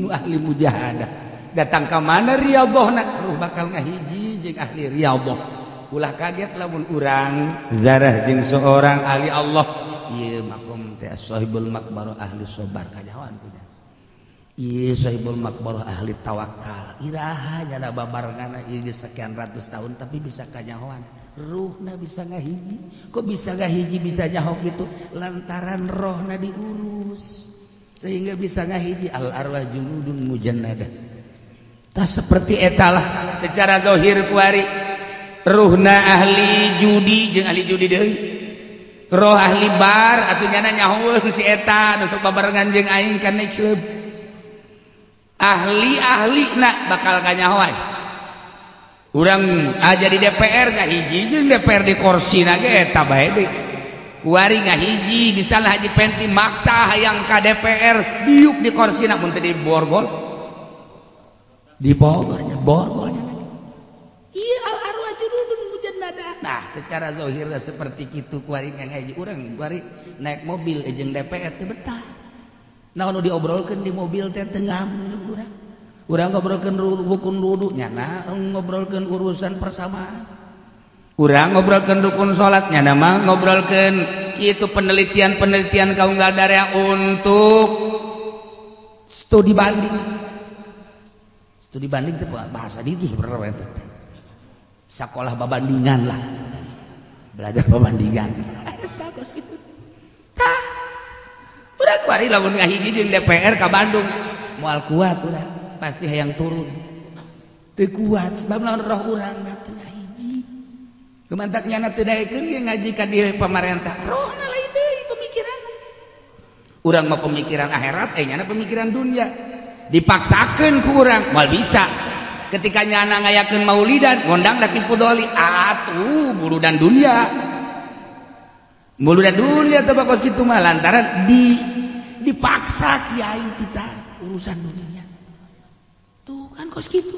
nu ahli mujahadah datang ke mana riyadhahna ruh bakal ngahiji jeung ahli riyadhah ulah kaget lamun urang zarah jeung seorang ahli Allah ieu makom teh sahibul makbarah ahli sobar kajawan punya ieu sahibul makbarah ahli tawakal iraha nya babarengana ieu sekian ratus tahun tapi bisa kanyahoan ruhna bisa ngahiji kok bisa ngahiji bisa nyaho gitu lantaran rohna diurus sehingga bisa ngahiji al arwah junudun mujannada tah seperti etalah secara zahir kuari ruhna ahli judi jeung ahli judi deui roh ahli bar atuh nyana nyahoeun si eta nu sok babarengan jeung aing kana ceub ahli-ahlina bakal kanyahoan urang aja di DPR ngahiji jeung DPR di korsina ge eta bae deui kuari ngahiji misalnya Haji Penti maksa hayang ka DPR diuk di korsina mun teu di borgol di Bogornya borgolnya iya al arwah junudun mujannada nah secara zahirnya seperti itu kuari ngaji urang kuari naik mobil jeung DPR teh betah nah nu diobrolkeun di mobil teh teu ngam urang ngobrolkeun rukun wudu nyana ngobrolkeun urusan persamaan urang ngobrolkeun rukun salat nyana mah ngobrolkeun kitu penelitian kaunggal daerah untuk studi banding teh bahasa di itu sebenarnya sekolah babandingan lah belajar babandingan bagus gitu tah urang kuari lamun ngahiji di DPR ka Bandung moal kuat urang pasti hayang turun teu kuat sebab lamun roh urang teu ngahiji kemantak nyana teu daekeun ge ngaji ka di pamarentah rohna lain deui pemikiran urang mah pemikiran akhirat nyana pemikiran dunia dipaksakeun ku urang moal bisa ketika nyana ngayakeun maulidan ngondang da Kipu Doli atuh muludan dunia teh bakos kitu mah lantaran dipaksa kiai kita urusan dunia tuh kan kos kitu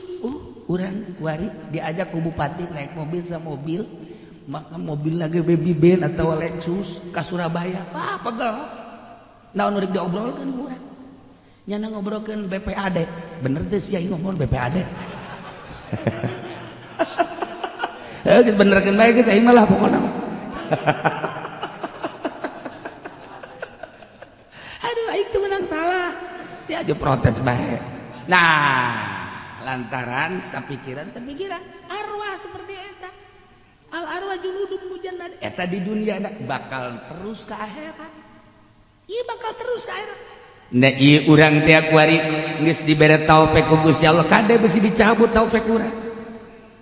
urang kuari diajak ku bupati naik mobil sama mobil maka mobil lagi baby ben atau Lexus ka Surabaya pegel naon rek diobrolkeun ku urang nyana ngobrolkeun BPAD bener teh sia ngomong BPAD geus benerkeun bae geus aing mah lah pokona. Aduh aing teu menang salah. Si aja protes bae. Nah, lantaran sapikiran arwah seperti eta. Al arwah junudun mujannad. Eta di dunia bakal terus ke akhirat. Ieu bakal terus ke akhirat. Nah ieu urang teh kuari geus dibere taufik ku Gusti Allah kade besi dicabut taufik urang.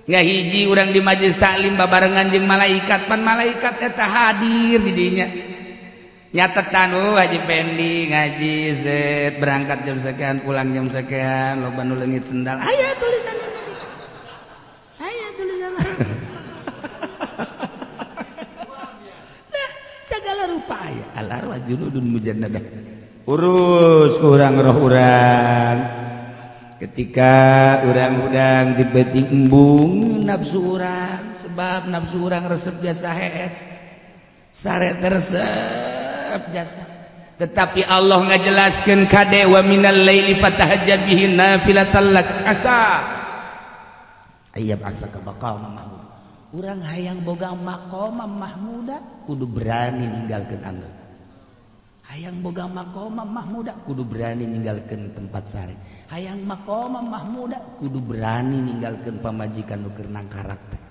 Ngahiji urang di majelis taklim babarengan jeung malaikat, pan malaikat eta hadir di dinya. Nyatetan Haji Pendi ngaji set berangkat jam sekian pulang jam sekian loba nu leungit sendal. Aya tulisanna. Aya tulisanna. Nah, segala rupa aya. Al arwah junudun mujannadah. Urus ku urang roh urang. Ketika urang-urang dibeuting embung nafsu urang sebab nafsu urang resep jasa hees. Sare resep jasa. Tetapi Allah ngajelaskeun kade wa minal laili fatahajjad bihi nafilatan lak asa. Ayyab asaka maqam mahmud. Urang hayang boga maqam mahmuda kudu berani ninggalkeun anggeul. Hayang boga maqam mahmuda kudu berani ninggalkeun tempat sare. Hayang maqam mahmuda kudu berani ninggalkeun pamajikan nu keur nangkarak teh.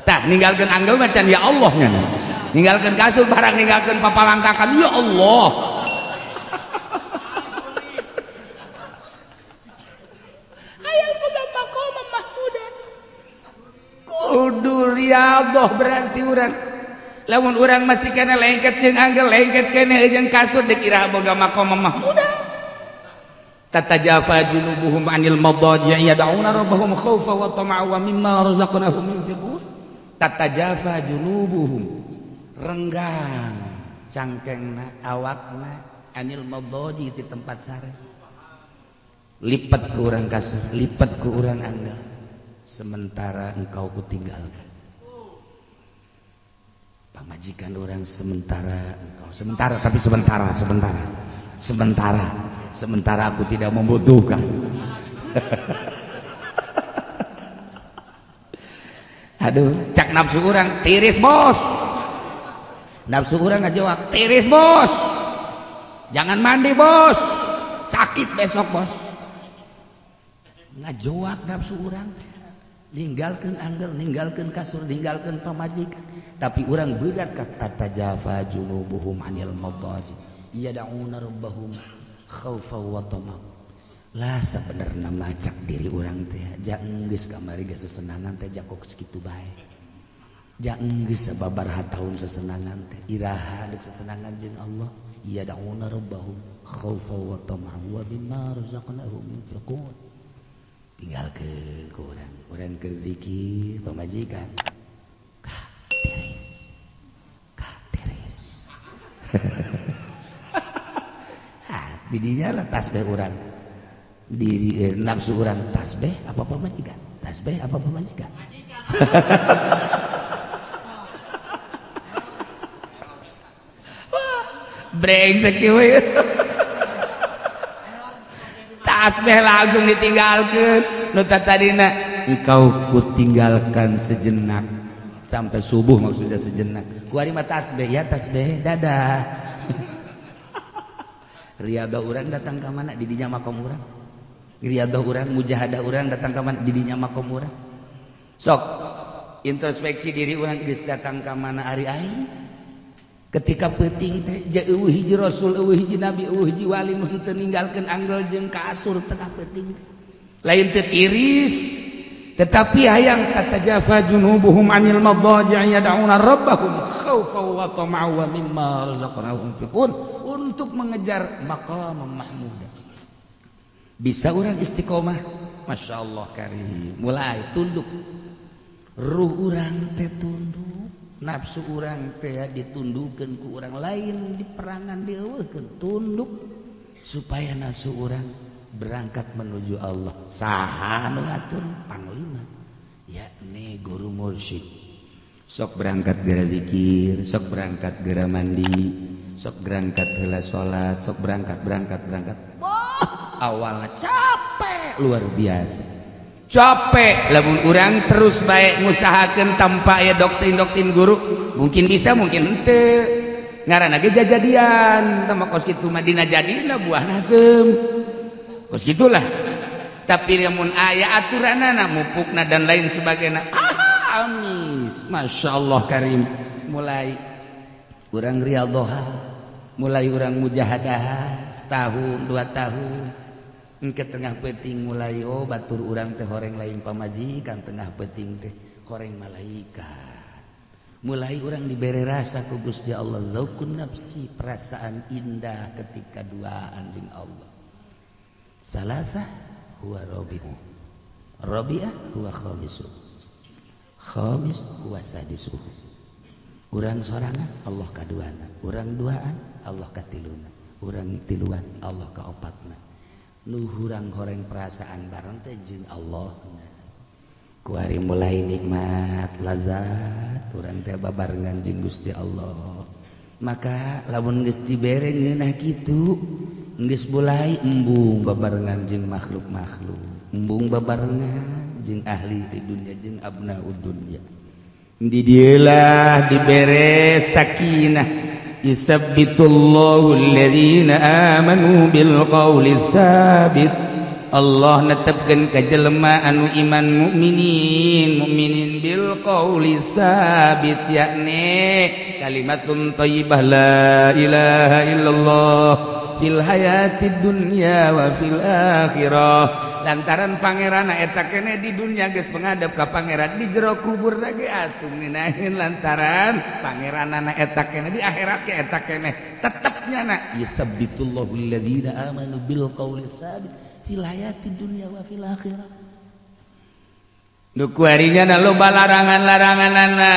Tah ninggalkeun anggeul macan ya Allah nya. Ninggalkeun kasur barang ninggalkeun papalangkakan ya Allah. Hayang boga maqam mahmuda. Kudu riyadhah berarti urang. Lamun urang masih kena lengket jeung anggeul lengket kene jeung kasur dikira boga maqam mahmuda. Tatajafa junubuhum 'anil madaji' yad'una rabbahum khaufa wa tama'a wa mimma razaqnahum yunfiqun. Tatajafa junubuhum renggang cangkengna awakna 'anil madaji' di tempat sare. Lipat ku urang kasur, lipat ku urang anggeul. Sementara engkau kutinggalkan. Pamajikan orang sementara engkau sementara aku tidak membutuhkan. Aduh cak nafsu orang tiris bos, nafsu orang ngajawab tiris bos, jangan mandi bos, sakit besok bos. Ngajawab nafsu orang ninggalkeun anggeul, ninggalkeun kasur, ninggalkeun pamajikan. Tapi orang berat kata tajafa junubuhum 'anil madaji yad'una rabbahum khaufa wa tama'. Lah sabenerna macak diri orang teh ja geus kamari geus sesenangan teh jakok sakitu bae. Ja geus sababaraha taun sesenangan teh iraha deuk sesenangan jeung Allah yad'una rabbahum khaufa wa tama' wa mimma razaqnahum yunfiqun. Tinggalkeun ku urang keur zikir pamajikan. Didinya lah tasbih orang diri nafsu orang tasbih apa pamajikan tasbih apa pamajikan brengsek we tasbih langsung ditinggalkeun nu tadina engkau kutinggalkan sejenak sampai subuh maksudnya sejenak kuari mah tasbih ya tasbih dadah. Riyadhah urang datang ka mana di dinya makom urang. Riyadhah urang mujahadah urang datang ka mana di dinya makom urang. Sok introspeksi diri urang geus datang ka mana ari aing. Ketika peuting teh ja eueuh hiji rasul, eueuh hiji nabi, eueuh hiji wali nu teu ninggalkeun anggeul jeung kasur tengah peuting. Lain teu tiris tetapi hayang tatajafa junubuhum 'anil madaji' yad'una rabbahum khaufa wa tama'a wa mimma razaqnahum yunfiqun untuk mengejar maqam mahmud. Bisa orang istiqomah, masya Allah karim. Mulai tunduk, ruh orang teh tunduk, nafsu orang teh ditundukkan ku orang lain, di perangan dieuweuhkeun tunduk supaya nafsu orang berangkat menuju Allah. Saha nu ngatur panglima yakni guru mursyid. Sok berangkat geura zikir, sok berangkat geura mandi, sok berangkat heula salat, sok berangkat. Wah, awalnya capek luar biasa. capek lamun urang terus baik ngusahakeun tanpa aya doktrin-doktrin guru mungkin bisa mungkin henteu ngaranna ge jajadian tama kos kitu mah dina jadina buahna seum kos gitulah tapi lamun aya aturanana mupukna dan lain sebagainya amis masyaallah karim mulai urang riyadhah mulai urang mujahadah setahun 2 tahun engke tengah peuting mulai batur urang teh horeng lain pamajikan tengah peuting teh horeng malaikat mulai urang dibere rasa ku Gusti Allah zaukun nafsi perasaan indah ketika duaan jeung Allah salasa huwa rabi'ah huwa khamis huwa sadisu urang sorangan Allah kaduana urang duaan Allah katiluna urang tiluan Allah kaopatna nu hurang horeng perasaan bareng teh jeung Allah kuari mulai nikmat lazat urang teh babarengan jeung Gusti Allah maka lamun geus dibere ngeunah kitu geus mulai embung babarengan jeung makhluk-makhluk embung babarengan jeung ahli di dunia jeung abnaud dunya di dieulah dibere sakinah yusabbitullahu alladhina amanu bil qawli tsabit Allah netepkeun ka jelema anu iman mukminin bil qawli tsabit yakni kalimatun thayyibah la ilaha illallah fil hayatid dunya wa fil akhirah lantaran pangeranna eta keneh di dunya geus pengadep ka pangeran di jero kubur lagi atuh ngeunaheun lantaran pangeranna eta keneh di akhirat ge eta keneh tetepnya na yusabbitullahu alladhina amanu bil qawli tsabit fil hayatid dunya wa fil akhirah nu kuarinya na loba larangan-laranganna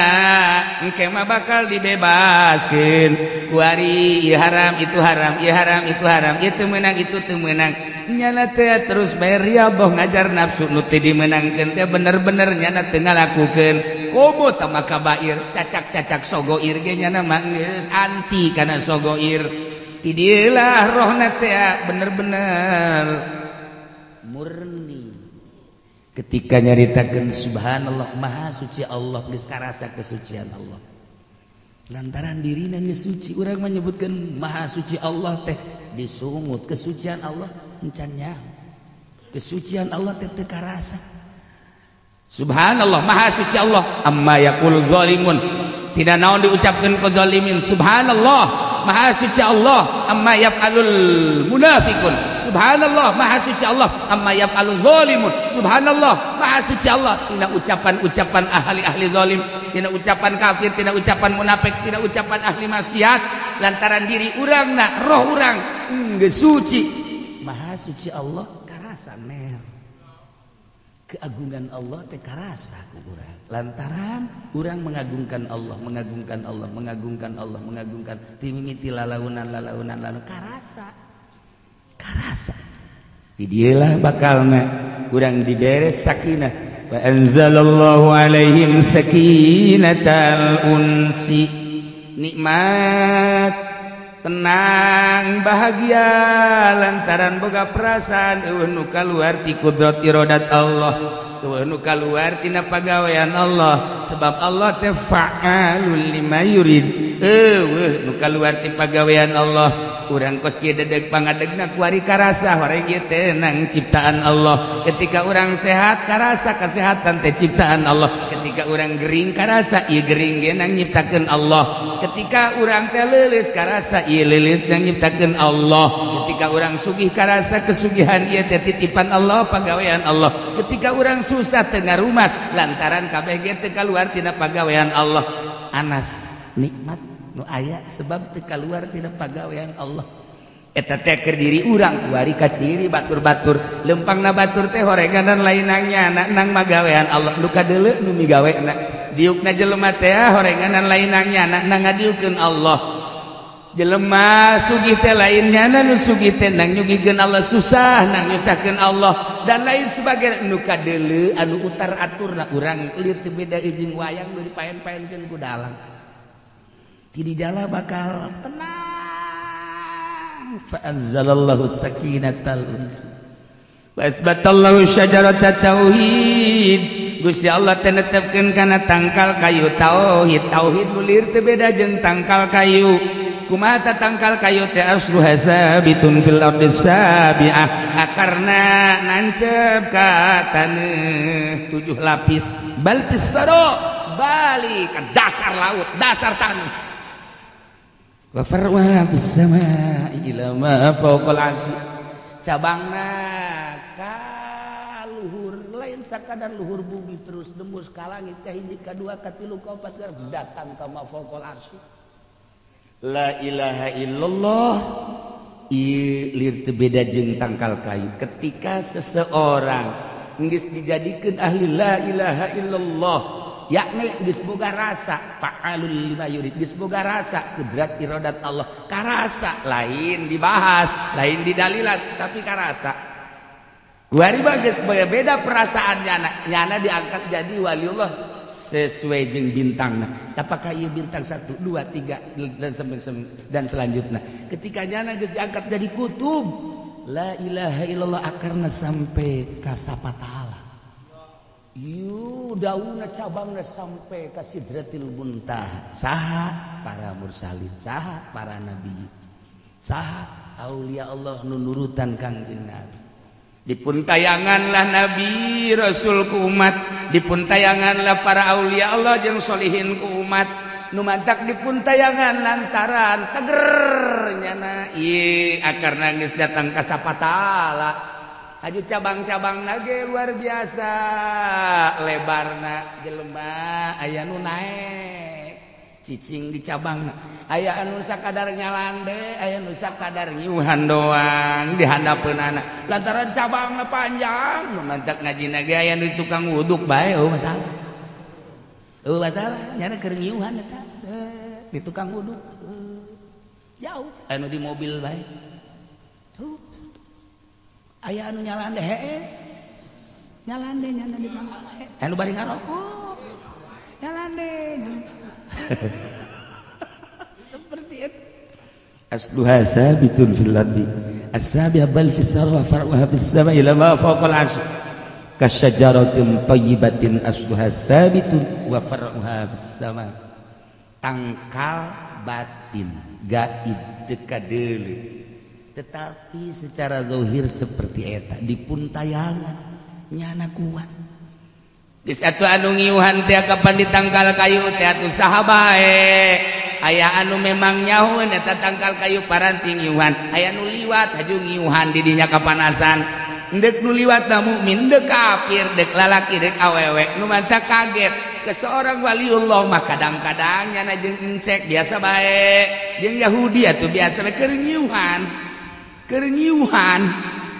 engke mah bakal dibebaskeun kuari ieu haram itu haram ieu haram itu haram ieu teu meunang itu teu meunang nyana teh terus bae riyadhah ngajar nafsu nu teu dimeunangkeun teh bener-bener nyana teu ngalakukeun komo tama kabair cacak-cacak sogoir ge nyana mah geus anti kana sogoir ti dieulah rohna teh bener-bener murni ketika nyaritakeun subhanallah maha suci Allah geus karasa kesucian Allah lantaran dirina geus suci urang menyebutkeun maha suci Allah teh disungut kesucian Allah encan nyaho kesucian Allah teh teu karasa subhanallah maha suci Allah amma yaqul zalimun tidak naon diucapkeun ku zalimin subhanallah maha suci Allah amma yaf'alul munafiqun subhanallah maha suci Allah amma yaf'alul zalimun subhanallah maha suci Allah tina ucapan-ucapan ahli-ahli zalim tina ucapan kafir tina ucapan munafik tina ucapan ahli maksiat lantaran diri urangna roh urang geus suci maha suci Allah karasa mer keagungan Allah teh karasa ku urang lantaran urang mengagungkan Allah timimiti lalaunan lalu karasa di dieulah bakalna urang dibere sakinah fa anzalallahu alaihim sakinatal unsi nikmat tenang bahagia lantaran boga perasaan nu kaluar ti kudrat iradat Allah nu kaluar tina pagawean Allah sebab Allah teh fa'alul lima yurid nu kaluar ti pagawean Allah urang kos kieu dedeg pangadegna kuari karasa horeng ieu teh nang ciptaan Allah ketika urang sehat karasa kesehatan teh ciptaan Allah ketika urang gering karasa ieu gering ge nang nyiptakeun Allah ketika urang teh leuleus karasa ieu leuleus nang nyiptakeun Allah ketika urang sugih karasa kesugihan ieu teh titipan Allah pagawean Allah ketika urang susah teu ngarumat lantaran kabeh ge teu kaluar tina pagawean Allah anas nikmat nu aya sebab teu kaluar tina pagawean Allah eta teh keur diri urang kuari kaciri batur-batur lempangna batur teh horenganan lainang nyana nang magawean Allah nu kadeuleu nu migawena diukna jelema teh horenganan lainang nyana nang ngadiukeun Allah jelema sugih teh lain nyana nu sugih teh nang nyugikeun Allah susah nang nyusahkeun Allah dan lain sebagainya nu kadeuleu anu utar aturna urang lir teu beda jeung wayang nu dipaen-paenkeun ku dalang ti di dalam bakal tenang fa anzalallahu sakinatal unsi wasbatallahu syajarata tauhid Gusti Allah tenetepkeun kana tangkal kayu tauhid. Tauhid lulir teu beda jeung tangkal kayu. Kumaha tangkal kayu teh asluha sabitun fil ardi sabi'ah, akarna nancep ka taneuh 7 lapis. Bal pisaro balik ka dasar laut, dasar tanah. Wa farwa bis samaa'i ila ma fawqal 'arsy. Cabangna ka luhur lain sakadar luhur bumi terus dembus ka langit ka hiji ka dua ka tilu ka opat ka datang ka ma fawqal 'arsy. La ilaha illallah ilir teu beda jeung tangkal kayu. Ketika seseorang geus dijadikeun ahli la ilaha illallah, yakni geus boga rasa fa'alul lima yurid, geus boga rasa kudrat iradat Allah, karasa lain dibahas, lain didalilan, tapi karasa. Kuari geus beda perasaannya, nyana diangkat jadi waliullah sesuai jeung bintangna. Apakah ieu bintang 1, 2, 3 dan selanjutnya. Ketika nyana geus diangkat jadi kutub, la ilaha illallah akarna sampai ka sapataala. Yu daunna cabangna sampai ka sidratil muntaha. Saha para mursalin, saha para nabi, saha aulia Allah nu nurutan kangjeng Nabi. Dipun tayanganlah Nabi Rasul ku umat, dipun tayanganlah para aulia Allah jeung solihin ku umat, nu mantak dipun tayangan lantaran teger nyana ieu akarna geus datang ka sapataala. Aju cabang-cabang nage luar biasa lebarna jelema, aya nu naek cicing di cabangna, aya anu sakadar nyalande, aya nu sakadar ngiuhan doang di handapeunana lantaran cabangna panjang. Nu mantak ngajina ge aya nu tukang wuduk bae masalah. Masalah nyana keur ngiuhan eta di tukang wuduk jauh, anu di mobil bae tuh. Aya anu nyalande hees, nyalande nyana di mangga, anu bari ngarokok, nyalande. Seperti itu. Asluha sabitun fil ardi, as-sabiha bal fis sarwa far'uha bis sama ila ma fawqal 'arsy. Kasyajaratin thayyibatin asluha sabitun wa far'uha bis sama. Tangkal batin, gaib teu kadeuleu. Tetapi secara zahir seperti eta dipun tayangan nyana kuat. Geus atuh anu ngiuhan teh kapan ditangkal kayu teh atuh saha bae. Aya anu memang nyahoeun eta tangkal kayu paranti ngiuhan, aya nu liwat haju ngiuhan di dinya kapanasan. Deuk nu liwat na mukmin, deuk kafir, deuk lalaki, deuk awewe, nu mantap kaget. Ke seorang waliullah mah kadang-kadang nyana jeung encek biasa bae. Jeung Yahudi atuh biasa bae keur ngiuhan. Keur ngiuhan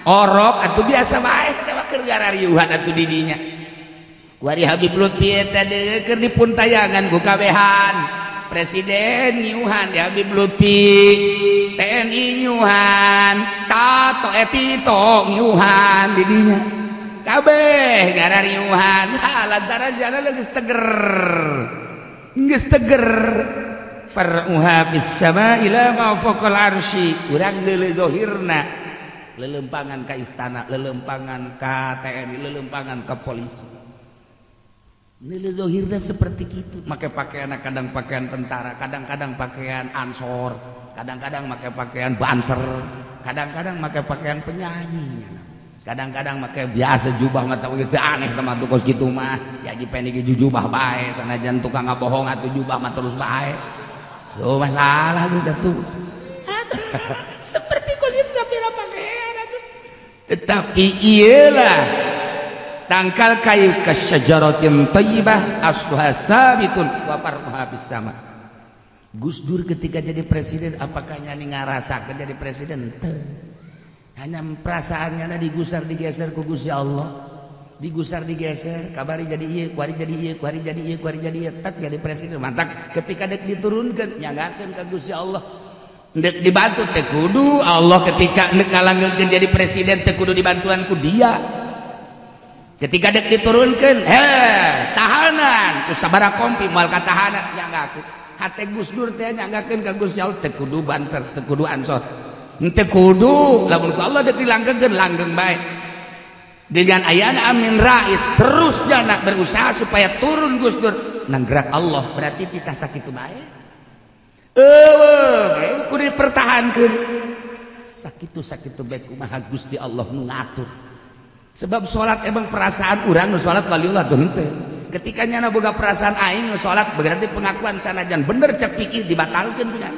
orok atuh biasa bae teh keur garariuhan atuh di dinya. Kuari Habib Lutfi eta deui keur dipun tayangan ku kabehan. Presiden ngiuhan di Habib Lutfi, TNI ngiuhan, Tato Tito ngiuhan di dinya. Kabeh garariuhan, lantaran jana geus teger. Geus teger. Far'uha bis sama ila ma fawqal 'arsy. Urang deuleu zahirna lelempangan ka istana, lelempangan ka TNI, lelempangan ka polisi. Deuleu zahirna seperti kitu. Make pakaian kadang pakaian tentara, kadang-kadang pakaian ansor, kadang-kadang make pakaian banser, kadang-kadang make pakaian penyanyi. Kadang-kadang make biasa jubah mah teu geus aneh teman tuh kos kitu mah. Ya jipen ge jubah bae sanajan tukang ngabohong atuh jubah mah terus bae. Oh masalah geus atuh. Seperti kulit sapira pakaian atuh. Tetapi iyalah tangkal kayu kasyajaratin thayyibah asluha sabitun wa far'uha bis sama. Gus Dur ketika jadi presiden apakah nyani ngarasakeun jadi presiden? Teu. Hanya perasaannya digusar digeser ku Gusti Allah. Digusar digeser, kabari jadi ieu, kuari jadi ieu, kuari jadi ieu, kuari jadi ieu, tak jadi presiden. Mantap ketika dek diturunkeun nyanggakeun ka Gusti Allah. Dek dibantu teh kudu Allah, ketika dek ngalanggeukeun jadi presiden teh kudu dibantuan ku dia. Ketika dek diturunkeun, tahanan ku sabaraha kompi moal ka tahanan nyanggakeun. Hate Gus Dur teh nyanggakeun ka Gusti Allah teh kudu banser, teh kudu ansor. Teu kudu lamun ku Allah dek dilanggengkeun langgeng bae. dengan ayana amin rais terus jana berusaha supaya turun Gus Dur nang gerak Allah berarti kita sakitu bae kudu dipertahankeun sakitu bae kumaha Gusti Allah nu ngatur sebab salat emang perasaan urang nu salat waliullah tuh henteu ketika nyana boga perasaan aing nu salat berarti pengakuan sanajan bener cek pikir dibatalkeun punya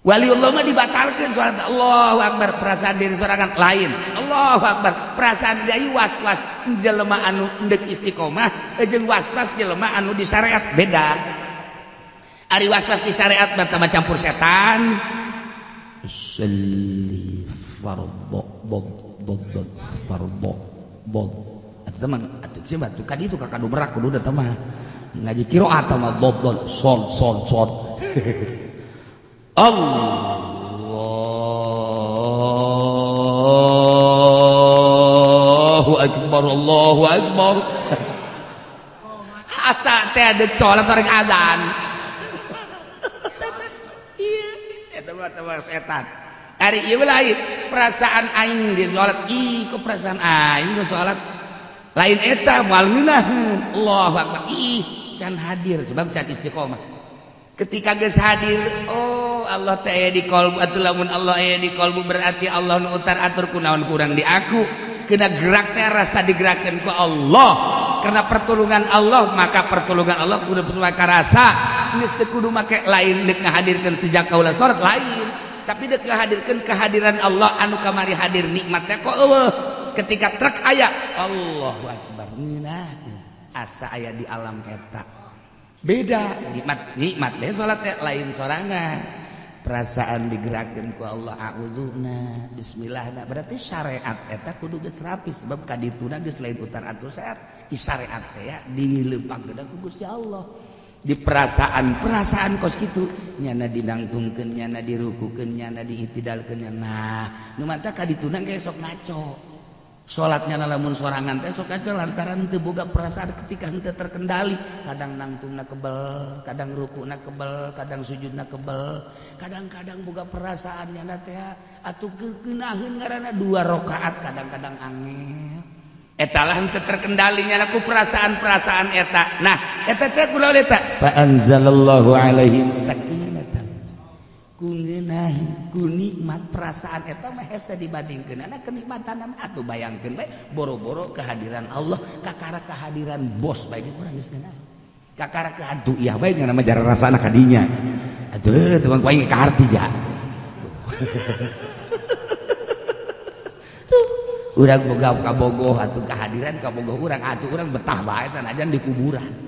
waliullah mah dibatalkeun salat Allahu akbar perasaan diri sorangan lain Allahu akbar perasaan deui was-was jelema anu endek istiqomah jeung was-was jelema anu di syariat beda ari was-was di syariat mah teh campur setan salli fardhu fardhu atuh teh mah atuh sia batu kadi itu kakadu berak kudu da teh mah ngaji qiraat mah dod son Allahu akbar asa teh adek salat rek adzan iya eta mah setan ari ieu lain perasaan aing di salat ku perasaan aing di salat lain eta moal ngeunaheun Allahu akbar can hadir sebab can istiqomah ketika geus hadir Allah teh aya di qalbu atuh lamun Allah aya di qalbu berarti Allah nu utar atur kunaon kurang di aku kena gerak teh rasa digerakkeun ku Allah karena pertolongan Allah maka pertolongan Allah kudu ka rasa geus teu kudu make lain deuk ngahadirkeun sejak kaula salat lain tapi deuk ngahadirkeun kehadiran Allah anu kamari hadir nikmat teh kok eueuh ketika trek aya Allahu akbar ngeunaheun asa aya di alam eta beda nikmat deh salat teh lain sorangan perasaan digerakkeun ku Allah a'udzuna bismillah berarti syariat eta kudu geus rapi sebab kadituna geus lain utar atur syariat syariat teh ya dileumpangkeun ku Gusti Allah di perasaan kos kitu nyana dinangtungkeun nyana dirukukeun nyana diitidalkeun nah nu mata kadituna ge sok ngaco salatnya lamun sorangan teh sok aja lantaran teu boga perasaan ketika henteu terkendali kadang nangtungna kebel kadang rukuna kebel kadang sujudna kebel kadang-kadang boga perasaan nyana teh atuh geunaheun ngaranna 2 rakaat kadang-kadang angel eta lah henteu terkendali nyana ku perasaan-perasaan eta nah eta teh kunaon eta fa anzalallahu alaihim ku ngeunaheun ku nikmat perasaan eta mah hese dibandingkeun ana kenikmatan atuh bayangkeun bae boro-boro kehadiran Allah kakara kehadiran bos bae urang geus ngeunaheun kakara atuh ieu bae nya nama jara rasana ka dinya atuh teu mah aing ka harti ja urang boga kabogoh atuh kehadiran kabogoh urang atuh urang betah bae sanajan di kuburan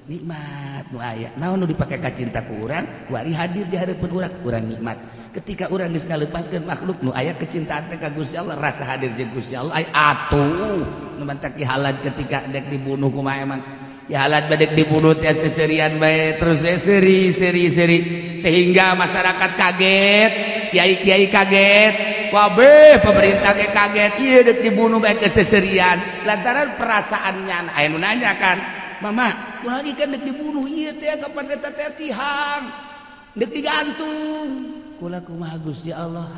nikmat nu aya naon nu dipake ka cinta ku urang kuari hadir di hareupeun urang nikmat ketika urang geus ngaleupaskeun makhluk nu aya kecintaan teh ka Gusti Allah rasa hadir jeung Gusti Allah aya atuh nu mantak halad ketika dek dibunuh kumaha emang halad badek dibunuh teh seserian bae terus seri sehingga masyarakat kaget kiai-kiai kaget kabeh pemerintah ge kaget ieu dek dibunuh bae keseserian lantaran perasaannya aya nu nanyakan mama kunaon ikan dek dibunuh ieu teh kapan eta teh tihang dek digantung kula kumaha Gusti Allah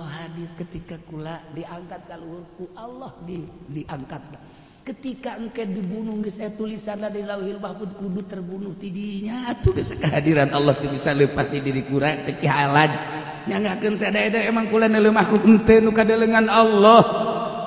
hadir ketika kula diangkat ka luhur ku Allah diangkat ketika engke dibunuh geus aya tulisanna di Lauhil Mahfuz kudu terbunuh ti dinya atuh geus kehadiran Allah teu bisa leupas di diri kura cek halad nyangakeun sadaya-daya emang kula neuleuh makhluk henteu nu kadelengan Allah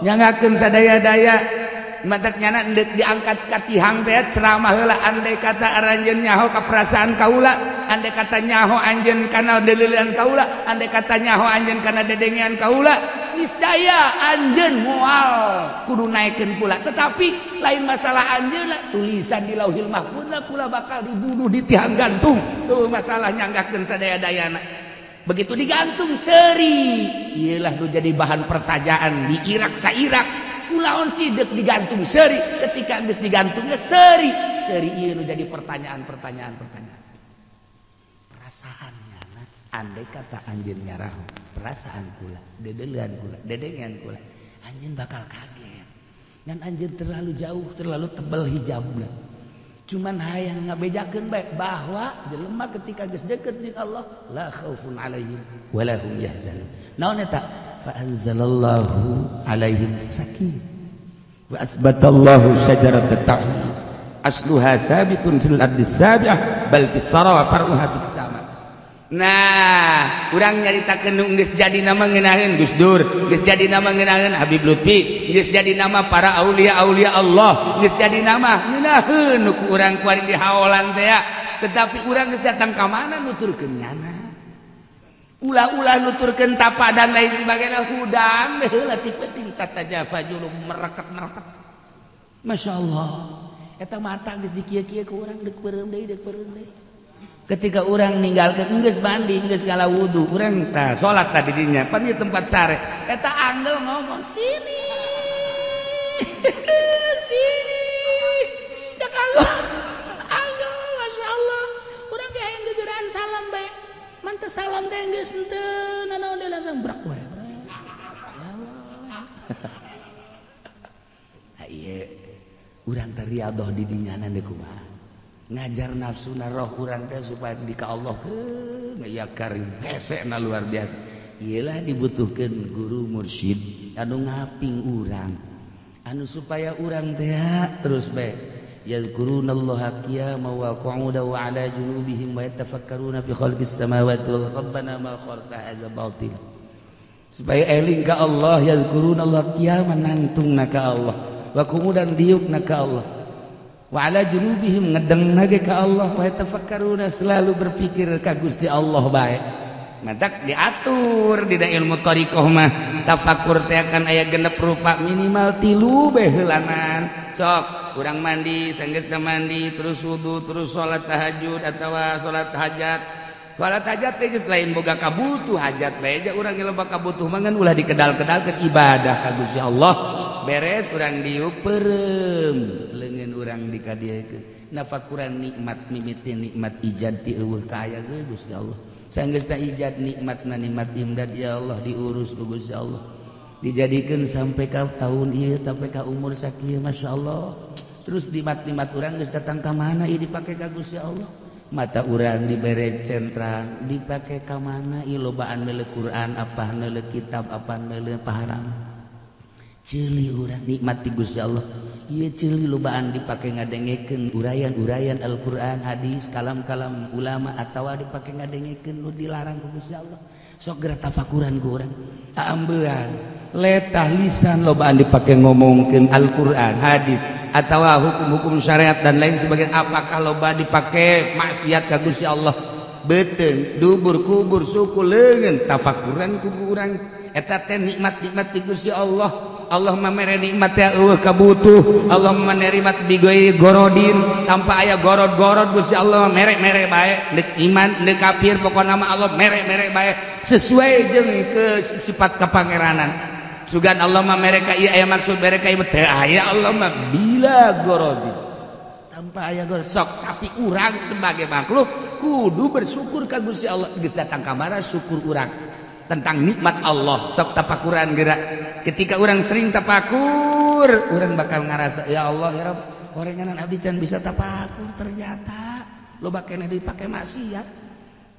nyangakeun sadaya-daya matak nyana endek diangkat ka tihang teh ceramah heula andai kata aranjeun nyaho ka perasaan kaula andai kata nyaho anjeun kana deleulean kaula andai kata nyaho anjeun kana dedengean kaula niscaya anjeun moal kudu naikeun kula tetapi lain masalah anjeun tulisan di Lauhil Mahfuz kula bakal dibunuh di tihang gantung tuh masalah nyanggakeun sadaya-dayana begitu digantung seri iyalah nu jadi bahan pertanyaan di Irak sa-Irak kunaon sih dek digantung seri ketika geus digantungnya seri ieu nu jadi pertanyaan perasaannya andai kata anjeun nyaraho perasaan kula dedeulean kula dedengean kula anjeun bakal kaget dan anjeun terlalu jauh terlalu tebal hijabna cuman hayang ngabejakeun bae bahwa jelema ketika geus deukeut jeung Allah la khaufun alaihim wala hum yahzanun naon eta fa anzalallahu alaihim sakinah wa asbatallahu syajarat at-tauhid asluha sabitun fil ardi sabi'ah bal tisara wa far'uha bis sama. Nah, urang nyaritakeun nu geus jadi nama ngeunaheun Gus Dur, geus jadi nama ngeunaheun Habib Lutfi, geus jadi nama para aulia-aulia Allah, geus jadi nama ngeunaheun nu ku urang kuari di haolan teh. Tetapi urang geus datang ka mana nuturkeun nyana. Ulah-ulah nuturkeun tapa dan lain sebagainya hudang heula ti penting tatajafa julum mereket-mereket. Masyaallah. Eta mata geus dikieu-kieu ku urang deuk peureum deui. Ketika orang ninggalkeun geus mandi geus ngala wudu urang tah salat tadi dinya pan di tempat sare eta anggel ngomong sini sini cak anggel masyaallah urang ge hayang gegeuraan salam bae man teu salam teh geus henteu nanaon deui langsung brak wae ieu urang teh riyadhah di dinya na deuk kumaha ngajar nafsuna roh urang teh supaya di ka Allah ya karim hesena luar biasa. Iyalah dibutuhkeun guru mursyid anu ngaping urang anu supaya urang teh terus bae yadhkurunallaha qiyaman wa qu'udan wa 'ala junubihim wa yatafakkaruna fi khalqis samawati wal rabbana ma khalaqta hadza batil supaya eling ka Allah yadhkurunallaha qiyaman nangtungna ka Allah wa qu'udan diukna ka Allah wa ala junubihim ngedengna ge ka Allah wa tafakkaruna selalu berpikir ka Gusti Allah bae. Matak diatur di ilmu thariqah mah tafakkur teh kan aya genep rupa minimal 3 bae heulanan. Sok urang mandi sanggeus mandi terus wudu terus salat tahajud atawa salat hajat. Salat hajat teh geus lain boga kabutuh hajat bae ja urang loba kabutuh mangan ulah dikedal-kedalkeun ibadah ka Gusti Allah. Beres urang diuk peureum leungeun urang dikadiekeun nafakuran nikmat mimiti nikmat ijad ti eueuh ka aya ge Gusti Allah sanggeus ijad nikmatna nikmat imdad ya Allah diurus ku Gusti Allah dijadikeun sampai ka tahun ieu sampai ka umur sakieu masyaallah terus nikmat-nikmat urang geus datang ka mana ieu dipake ka Gusti Allah mata urang dibere centrang dipake ka mana ieu lobaan meuleuh Quran apa meuleuh kitab apa meuleuh paharam cili urang nikmati Gusti Allah ieu cili lobaan dipake ngadengekeun urayan-urayan Al-Qur'an hadis kalam-kalam ulama atawa dipake ngadengekeun nu dilarang ku Gusti Allah sok geura tafakuran ku urang aambean letah lisan lobaan dipake ngomongkeun Al-Qur'an hadis atawa hukum-hukum syariat dan lain sebagainya apakah loba dipake maksiat ka Gusti Allah beuteung dubur kubur suku leungeun tafakuran ku urang eta teh nikmat-nikmat ti Gusti Allah Allah mamere nikmat ya eueuh kabutuh Allah menerima bigoy gorodin tanpa aya gorod-gorod Gusti Allah mere-mere bae deuk iman deuk kafir pokona mah Allah mere-mere bae sesuai jeung ke sifat kapangeranan sugan Allah mah mere ka ieu aya maksud mere ka ieu teh aya Allah mah bila gorodin tanpa aya gorod sok tapi urang sebagai makhluk kudu bersyukur ka Gusti Allah geus datang ka mana syukur urang tentang nikmat Allah sok tapakuran geura ketika orang sering tapakur orang bakal ngarasa ya Allah ya Rabb gorenganan abdi can bisa tapakur ternyata loba keneh dipake maksiat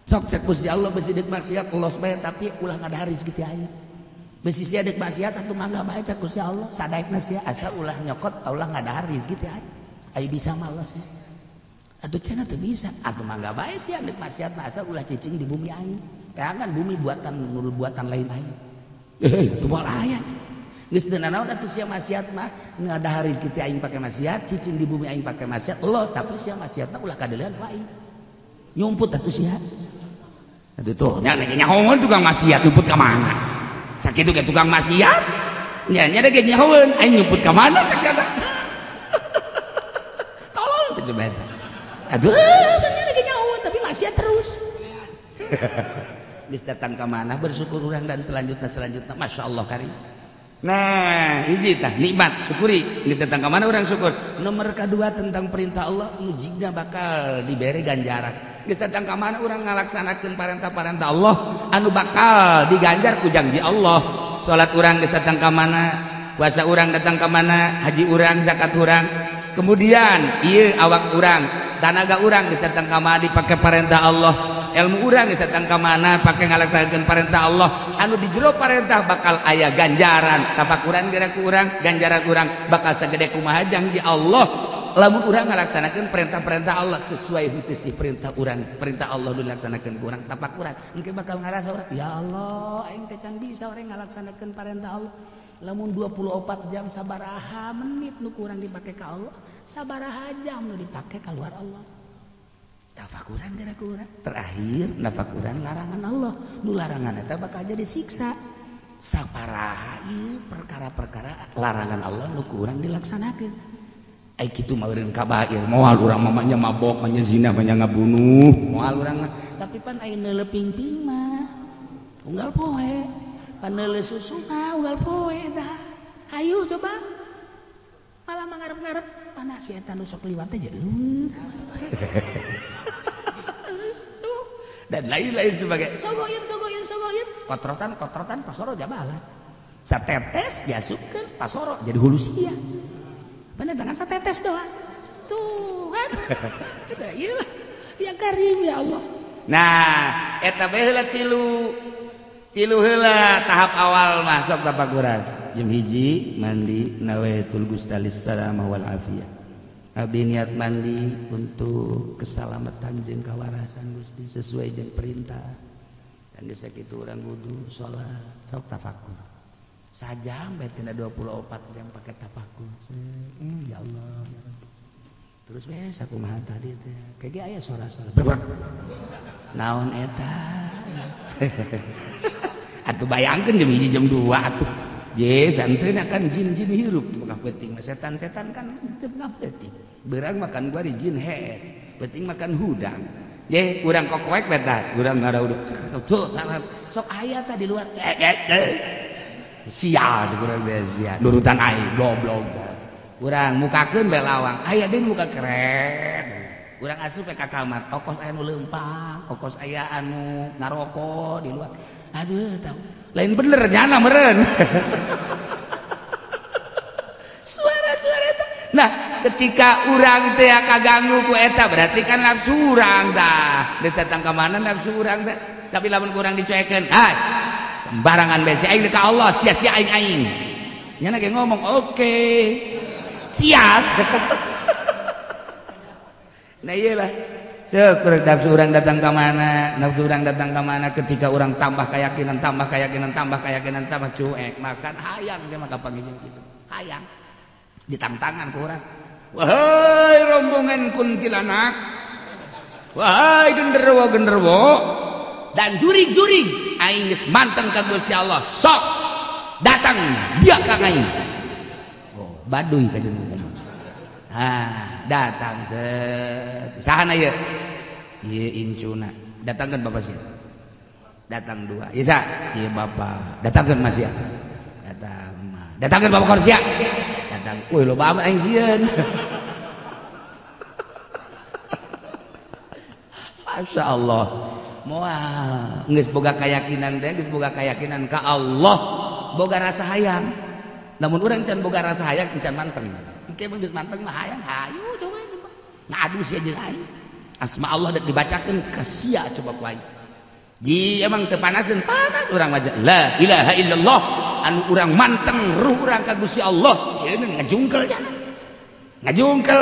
sok cek Gusti Allah besi deuk maksiat Allah bae tapi ulah ngadahari kitu aya besi sia deuk maksiat atuh mangga bae cek Gusti Allah sadaekna sia asa ulah nyokot ulah ngadahari kitu aya ai bisa malos ya atuh cenah teu bisa atuh mangga bae sia deuk maksiat asa ulah cicing di bumi aing kan bumi buatan lain-lain itu malah aya geus teu nanaon atuh sia maksiat mah ngadahari kitu aing pake maksiat cicing di bumi aing pake maksiat los tapi sia maksiatna ulah kadeulean ku aing nyumput atuh sia atuh tuh nya ge nyahoeun tukang maksiat nyumput ka mana sakitu ge tukang maksiat nya nya ge nyahoeun aing nyumput ka mana cak ada tolong teh coba eta aduh nya ge nyahoeun tapi maksiat terus bis datang ke mana bersyukur urang dan selanjutnya Masya Allah karim nah hiji tah nikmat syukuri bis datang ke mana urang syukur nomor kedua tentang perintah Allah mujigna bakal diberi ganjaran bis datang ke mana urang ngalaksanakeun parentah-parentah Allah anu bakal diganjar ku janji Allah salat urang bis datang ke mana puasa urang datang ke mana haji urang zakat urang kemudian ieu awak urang tanaga urang bis datang ke mana dipake parentah Allah ilmu urang geus datang ka mana pake ngalaksanakeun perintah Allah anu di jero perintah bakal aya ganjaran tafakuran geura ku urang ganjaran urang bakal sagede kumaha jang di Allah lamun urang ngalaksanakeun perintah-perintah Allah sesuai henteu si perintah urang perintah Allah dilaksanakeun ku urang tafakuran engke bakal ngarasa urang ya Allah aing teh can bisa urang ngalaksanakeun perintah Allah lamun 24 jam sabaraha menit nu kurang dipake ka Allah sabaraha jam nu dipake ka luar Allah tafakuran geura ku urang terakhir nafakuran larangan Allah nu larangan eta bakal jadi siksa sabaraha ieu perkara-perkara larangan Allah nu kurang dilaksanakeun ai kitu mah eureun kabair moal urang mamanya mabok manya zina manya ngabunuh moal urang tapi pan aya neuleuping-ping mah unggal poe paneuleuh susu mah unggal poe dah hayu coba malah mangarep-ngarep mana si eta nu sok liwat teh jeung dan lain-lain sebagai sogoin kotrotan pasoro jabalan satetes diasupkeun pasoro jadi hulu sia bener dengan satetes doang tuh kan ieu ya karim ya Allah nah eta bae heula tilu heula tahap awal masuk tafakuran jeung hiji mandi nawaitul gustalis salamah wal afiyah abdi niat mandi untuk keselamatan jeung kawarasan Gusti sesuai jeung perintah dan geus sakitu urang wudu salat sok tafakur sajam bae tina 24 jam pake tafakur ya Allah ya Rabbi terus we sakumaha tadi teh kege aya suara-suara naon eta atuh bayangkeun jam 1 jam 2 atuh ye santeuna kan jin-jin hirup maka penting setan-setan kan teu penting beurang makan gua di jin hees penting makan hudang ye urang kokoek beta urang ngarauduk tuh sok aya tah di luar sial urang beas sia nurutan aing goblok urang mukakeun bae lawang aya deui muka keren urang asup ka kamar okos aya nu leumpang okos aya anu ngaroko di luar aduh tahu lain bener nyana meren suara-suara itu nah ketika urang teh kaganggu ku eta berarti kan nafsu urang dah ditetang ka mana nafsu urang teh tapi lamun urang dicuekeun hai sembarangan bae si aing ka Allah sia-sia aing nyana ge ngomong oke siap nah iyalah sok nafsu urang datang ke mana nafsu urang datang ke mana ketika urang tambah keyakinan tambah cuek makan hayang dia maka panggilnya gitu hayang ditangtangan ke urang wahai rombongan kuntilanak wahai genderuwo dan jurig aing geus manteng ka Gusti Allah sok datang dia ka aing oh baduy ka jeung datang sahana ieu ieu incuna datangkeun bapak sia datang dua ieu sa ieu bapak datangkeun mas sia datangkeun bapak kor sia datang euy loba amat aing sieun masyaallah moal geus boga keyakinan teh geus boga keyakinan ka Allah boga rasa hayang namun urang can boga rasa hayang can manteng engke mah geus manteng mah hayang hayu coba ngadu sia jeung aing asma Allah dak dibacakeun ka sia coba ku aing ji emang teu panaseun panas urang waja la ilaha illallah anu urang manteng ruh urang ka Gusti Allah sieun ngajungkel nya ngajungkel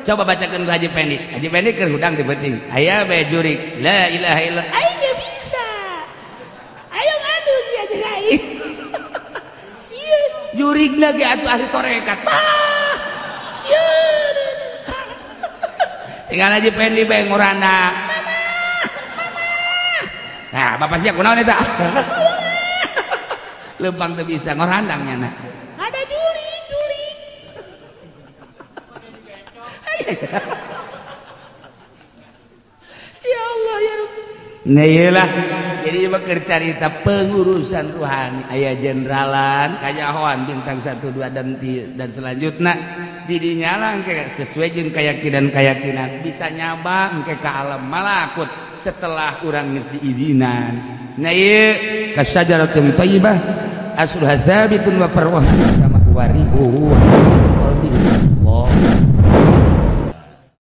coba bacakeun ku Haji Pendi keur hudang teu penting aya bae jurig la ilaha illallah aing geus bisa ayo ngadu sia jeung aing sia jurigna ge atuh ahli tarekat tinggal Haji Pendi bae ngorana mama nah bapak sia kunaon eta lempang teu bisa ngorandangnya na ada juling ya Allah ya Rabbi nah iyalah jadi mah keur carita pengurusan rohani aya jeneralan kayahoan bintang 1 2 dan selanjutnya di dinya lah engke sesuai jeung keyakinan bisa nyaba engke ka alam malakut setelah urang geus diizinan nah ieu kasyajaratun thayyibah asluha sabitun wa farwaha sama waribuhu Allah